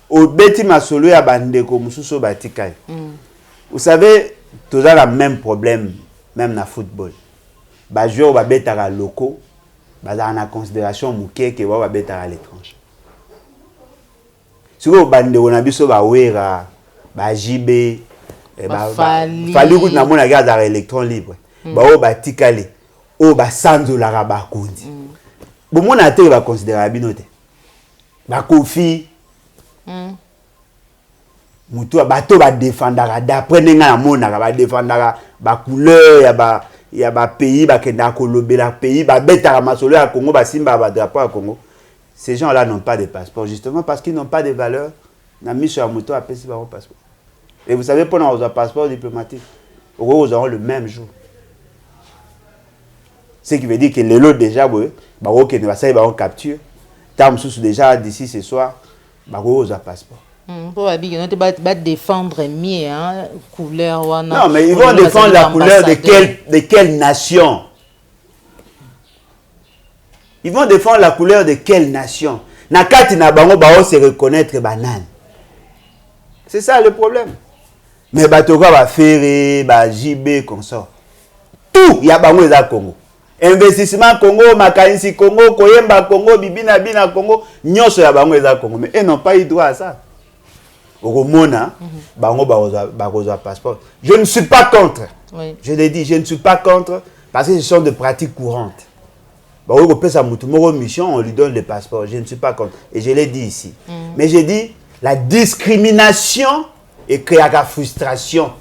Au bêti masolo ya bandeko mususo batikai. Vous savez, tu as le même problème, même dans le football. Les joueurs qui sont locaux, ils ont en considération que les joueurs qui sont à l'étranger. Si vous avez des gens JB, Fali kuti na mona gaza à électron libre. Ba o batikale, o ba sanzola ba kundi. Bo mona te ba considérer binote. Ba Kofi. Mutu bato ba défendara d'après nenga na mona ba défendara ba couleur ya ba pays ba kenda ko lobela pays ba betara masolo ya Congo ba simba ba drapeau à Congo. Ces gens-là n'ont pas de passeport justement parce qu'ils n'ont pas de valeur. Na mis sur moto a pesi ba passeport. Et vous savez, pendant un passeport diplomatique, nous aurons le même jour. Ce qui veut dire que les lots déjà, ils vont capture. Tant déjà d'ici ce soir, ils ont un passeport. Pour défendre mieux hein, couleur. Non, mais ils vont défendre la couleur de quelle nation? Ils vont défendre la couleur de quelle nation? Nakati na bango bao se reconnaître banane. C'est ça le problème. Mais batoka ba ferré, ba JB comme ça. Tout ya bango eza Congo. Investissement Congo, makanisi Congo, koyemba Congo, bibina bina Congo, nyonso ya bango eza Congo. Mais ils n'ont pas eu droit à ça. Au Mona, bango ba passeport. Je ne suis pas contre. Oui. Je l'ai dit, je ne suis pas contre parce que ce sont des pratiques courantes. Mission, on lui donne le passeport. Je ne suis pas contre. Et je l'ai dit ici. Mais j'ai dit, la discrimination et créer la frustration.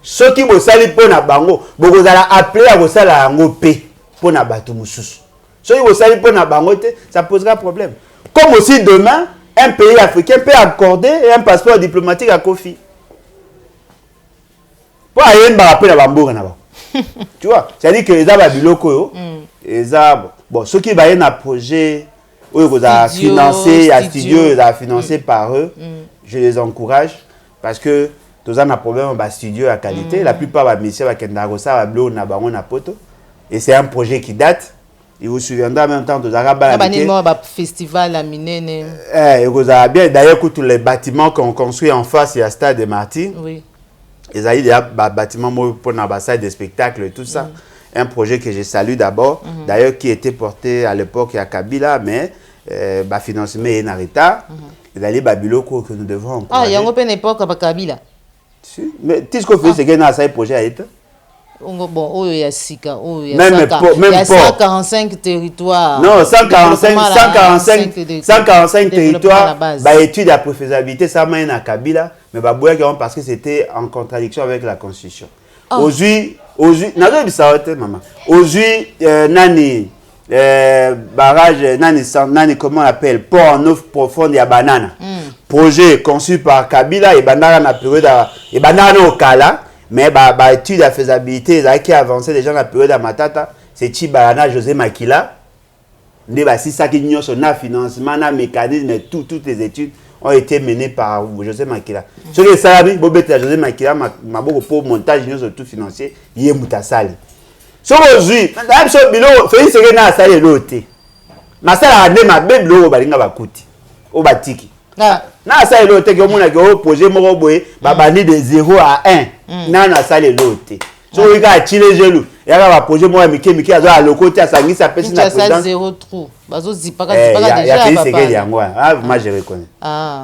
Ceux qui vont salir pour na bango, vous allez appeler à vous salir à ngopé pour na batu mususu. Ceux qui vont salir pour na bango, ça posera problème. Comme aussi demain, un pays africain peut accorder un passeport diplomatique à Kofi. Pour aller me rappeler la bamboura na ba. Tu vois, c'est-à-dire que les abats biloko, les arbres, bon, ceux qui vont un projet, ils ont financé, à studio, ils ont financé par eux, je les encourage parce que tous un problème dans studio à qualité, la plupart des messieurs qui ont poto, et c'est un projet qui date. Il vous souviendra en même temps de festival à Minene. D'ailleurs, tous les bâtiments qu'on construit en face, il y a Stade de Martyrs. Oui. Il y a des bâtiments pour l'ambassade des spectacles et tout ça. Un projet que je salue d'abord, d'ailleurs qui était porté à l'époque à Kabila, mais financement est en retard. Il y a des babiloko que nous devons encourager. Ah, il y a une époque à Kabila. Mais tout ce qu'on fait, c'est qu'il y a un projet à être. Bon, il y a Sika, il y a 145 territoires. Non, 145 territoires. Étude à préfaisabilité, ça mène à Kabila, mais parce que c'était en contradiction avec la Constitution. Aujourd'hui, nani barrage, nani comment on appelle, port en eau profonde, il y a banane. Projet conçu par Kabila et banane na période et banane au Kala. Mais étude à faisabilité, qui a avancé déjà dans la période à Matata, c'est Chibalana José Makila. Si ça qui nous son financement, na mécanisme, et toutes les études ont été menées par José Makila. Ce que ça a dit, José Makila, ma beaucoup pour montage, nous tout financier, il est moutasali. Ce aujourd'hui, même ce bilo, fait ce que na sali l'autre. Ma sala a ma bébé l'eau balinga bakuti, au batiki. Na ça l'autre que mon a projet moko boye, babani de 0 à 1. Na ça l'autre. So il a tiré gelou. Il y a un projet moi miki azo à lokote à sangi ça pèse na président. 0 trou. Bazo zipaka déjà. Il y a fait ce que yango. Ah moi je reconnais.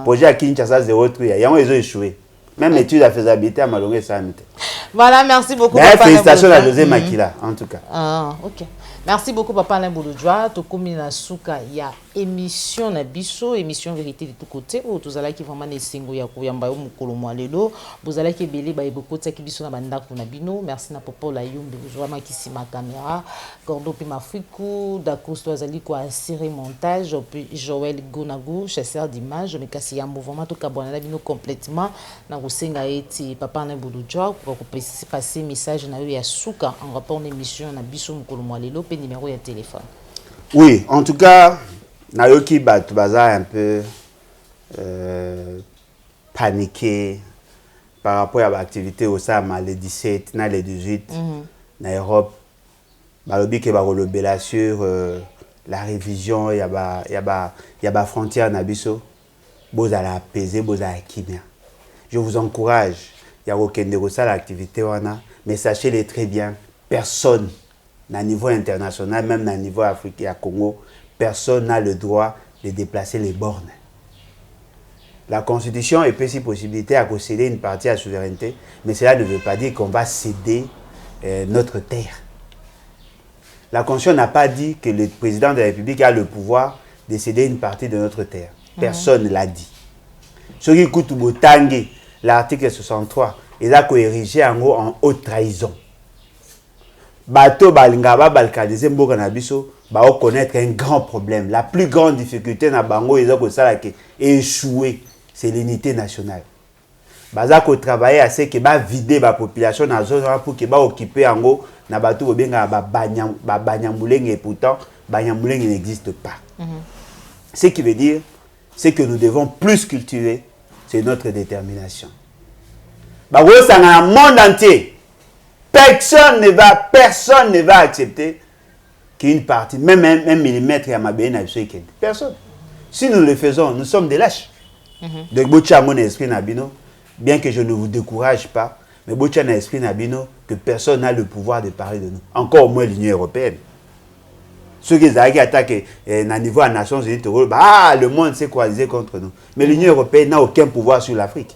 Projet à Kinshasa 0 trou. Yango ils ont échoué. Même étude à faisabilité à Malongé ça mité. Voilà, merci beaucoup. Félicitations à José Makila en tout cas. Ah, OK. Merci beaucoup Papa Alain Bouloudjoa. Tokomi na suka ya émission na biso, émission vérité de tout côté où tous allez qui vraiment nesengo ya kuyamba yo mukolo mwalelo, vous allez qui belé ba ebokota ki biso na bandako na bino. Merci na Popo la yumbi vraiment qui si ma caméra, Gordo pi mafiku, Dakosto azali ko assurer montage, puis Joël Gonago, chasseur d'images, mais kasi ya mouvement to kabona na bino complètement na kusenga eti Papa Alain Bouloudjoa pour passer message na yo ya suka en rapport na émission na biso mukolo mwalelo. Numéro de téléphone. Oui, en tout cas, Nayoki Batubaza un peu paniqué par rapport à l'activité au SAMA, les 17, les 18, en Europe. Balobi qui va relever sur la révision, il y a frontière Nabiso. Vous allez apaiser, vous allez kimia. Je vous encourage, il y a aucun de l'activité, mais sachez-le très bien, personne. À niveau international, même à niveau africain, à Congo, personne n'a le droit de déplacer les bornes. La Constitution est si possibilité à céder une partie à la souveraineté, mais cela ne veut pas dire qu'on va céder notre terre. La Constitution n'a pas dit que le président de la République a le pouvoir de céder une partie de notre terre. Personne ne l'a dit. Ce qui coûte Botangue, l'article 63, il a érigé en haute trahison. Bato balingaba balkaniser mboka na biso ba connaître un grand problème. La plus grande difficulté na bango ezako sala ke échouer, c'est l'unité nationale. Bazako travailler à ce que ba vider ba population na zone pour que ba occuper ango na bato bobenga ba banyamulenge et pourtant banyamulenge n'existe pas. Ce qui veut dire c'est que nous devons plus cultiver, c'est notre détermination. Ba wo sanga monde entier. Personne ne va accepter qu'une partie, même un millimètre à ma béne, personne. Si nous le faisons, nous sommes des lâches. Donc, Bocha mon esprit Nabino, bien que je ne vous décourage pas, mais Bocha mon esprit Nabino, que personne n'a le pouvoir de parler de nous. Encore moins l'Union européenne. Ceux qui attaquent à niveau des Nations Unies, le monde s'est coalisé contre nous. Mais l'Union européenne n'a aucun pouvoir sur l'Afrique.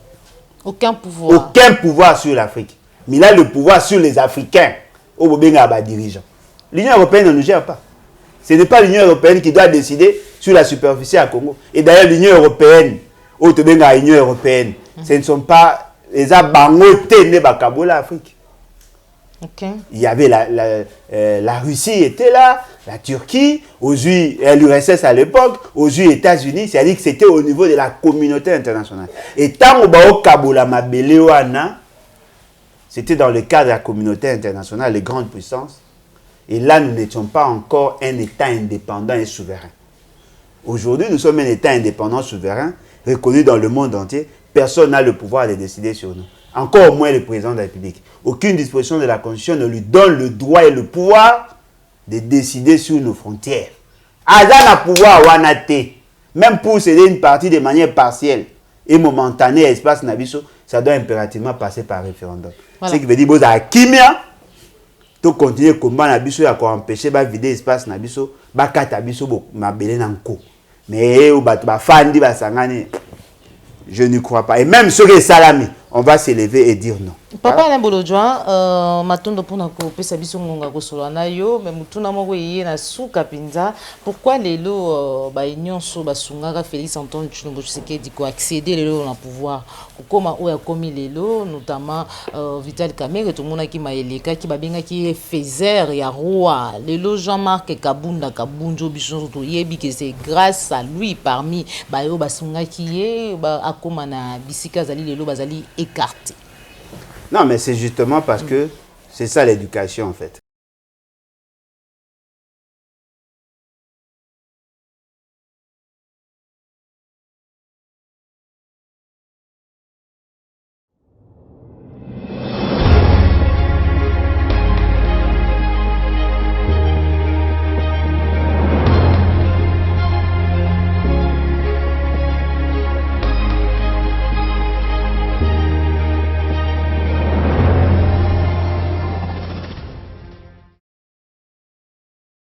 Aucun pouvoir. Aucun pouvoir sur l'Afrique. Mais il a le pouvoir sur les Africains. Au Bobenga dirigeant. L'Union européenne ne nous gère pas. Ce n'est pas l'Union européenne qui doit décider sur la superficie à Congo. Et d'ailleurs, l'Union européenne, au Bobenga l'Union européenne, ce ne sont pas les abangotés né Bakabola Afrique. Okay. Il y avait la Russie était là, la Turquie, l'URSS à l'époque, aux États-Unis, c'est-à-dire que c'était au niveau de la communauté internationale. Et tant au Kabola Mabelewana, c'était dans le cadre de la communauté internationale, les grandes puissances. Et là, nous n'étions pas encore un État indépendant et souverain. Aujourd'hui, nous sommes un État indépendant, souverain, reconnu dans le monde entier. Personne n'a le pouvoir de décider sur nous. Encore moins le président de la République. Aucune disposition de la Constitution ne lui donne le droit et le pouvoir de décider sur nos frontières. Azan a pouvoir wanate, même pour céder une partie de manière partielle et momentanée à l'espace Nabiso, ça doit impérativement passer par référendum. Voilà. Ce qui veut dire que à Kimia, tu continues à combattre Nabiso et à empêcher de vider l'espace Nabiso, de Nabiso, de nanko. Mais Fandi, je ne crois pas. Et même ceux qui sont salami, on va s'élever et dire non. Papa Alain Bolodjoa, matondo pona ko pesa biso ngonga ko solo na yo, mais mutuna moko yé na suka pinza. Pourquoi les lots ba nyonso ba sungaka Félix Antoine Tshilombo Tshisekedi ko accéder les lots na pouvoir. Comment o ya komi les lots, notamment Vital Kamerhe tout mona ki maeleka ki babenga ki faiser ya roi. Les lots Jean-Marc Kabunda Kabunjo biso to yebi que c'est grâce à lui parmi ba yo ba sungaki yé ba akoma na bisika zali les lots bazali écartés. Non, mais c'est justement parce que c'est ça l'éducation en fait.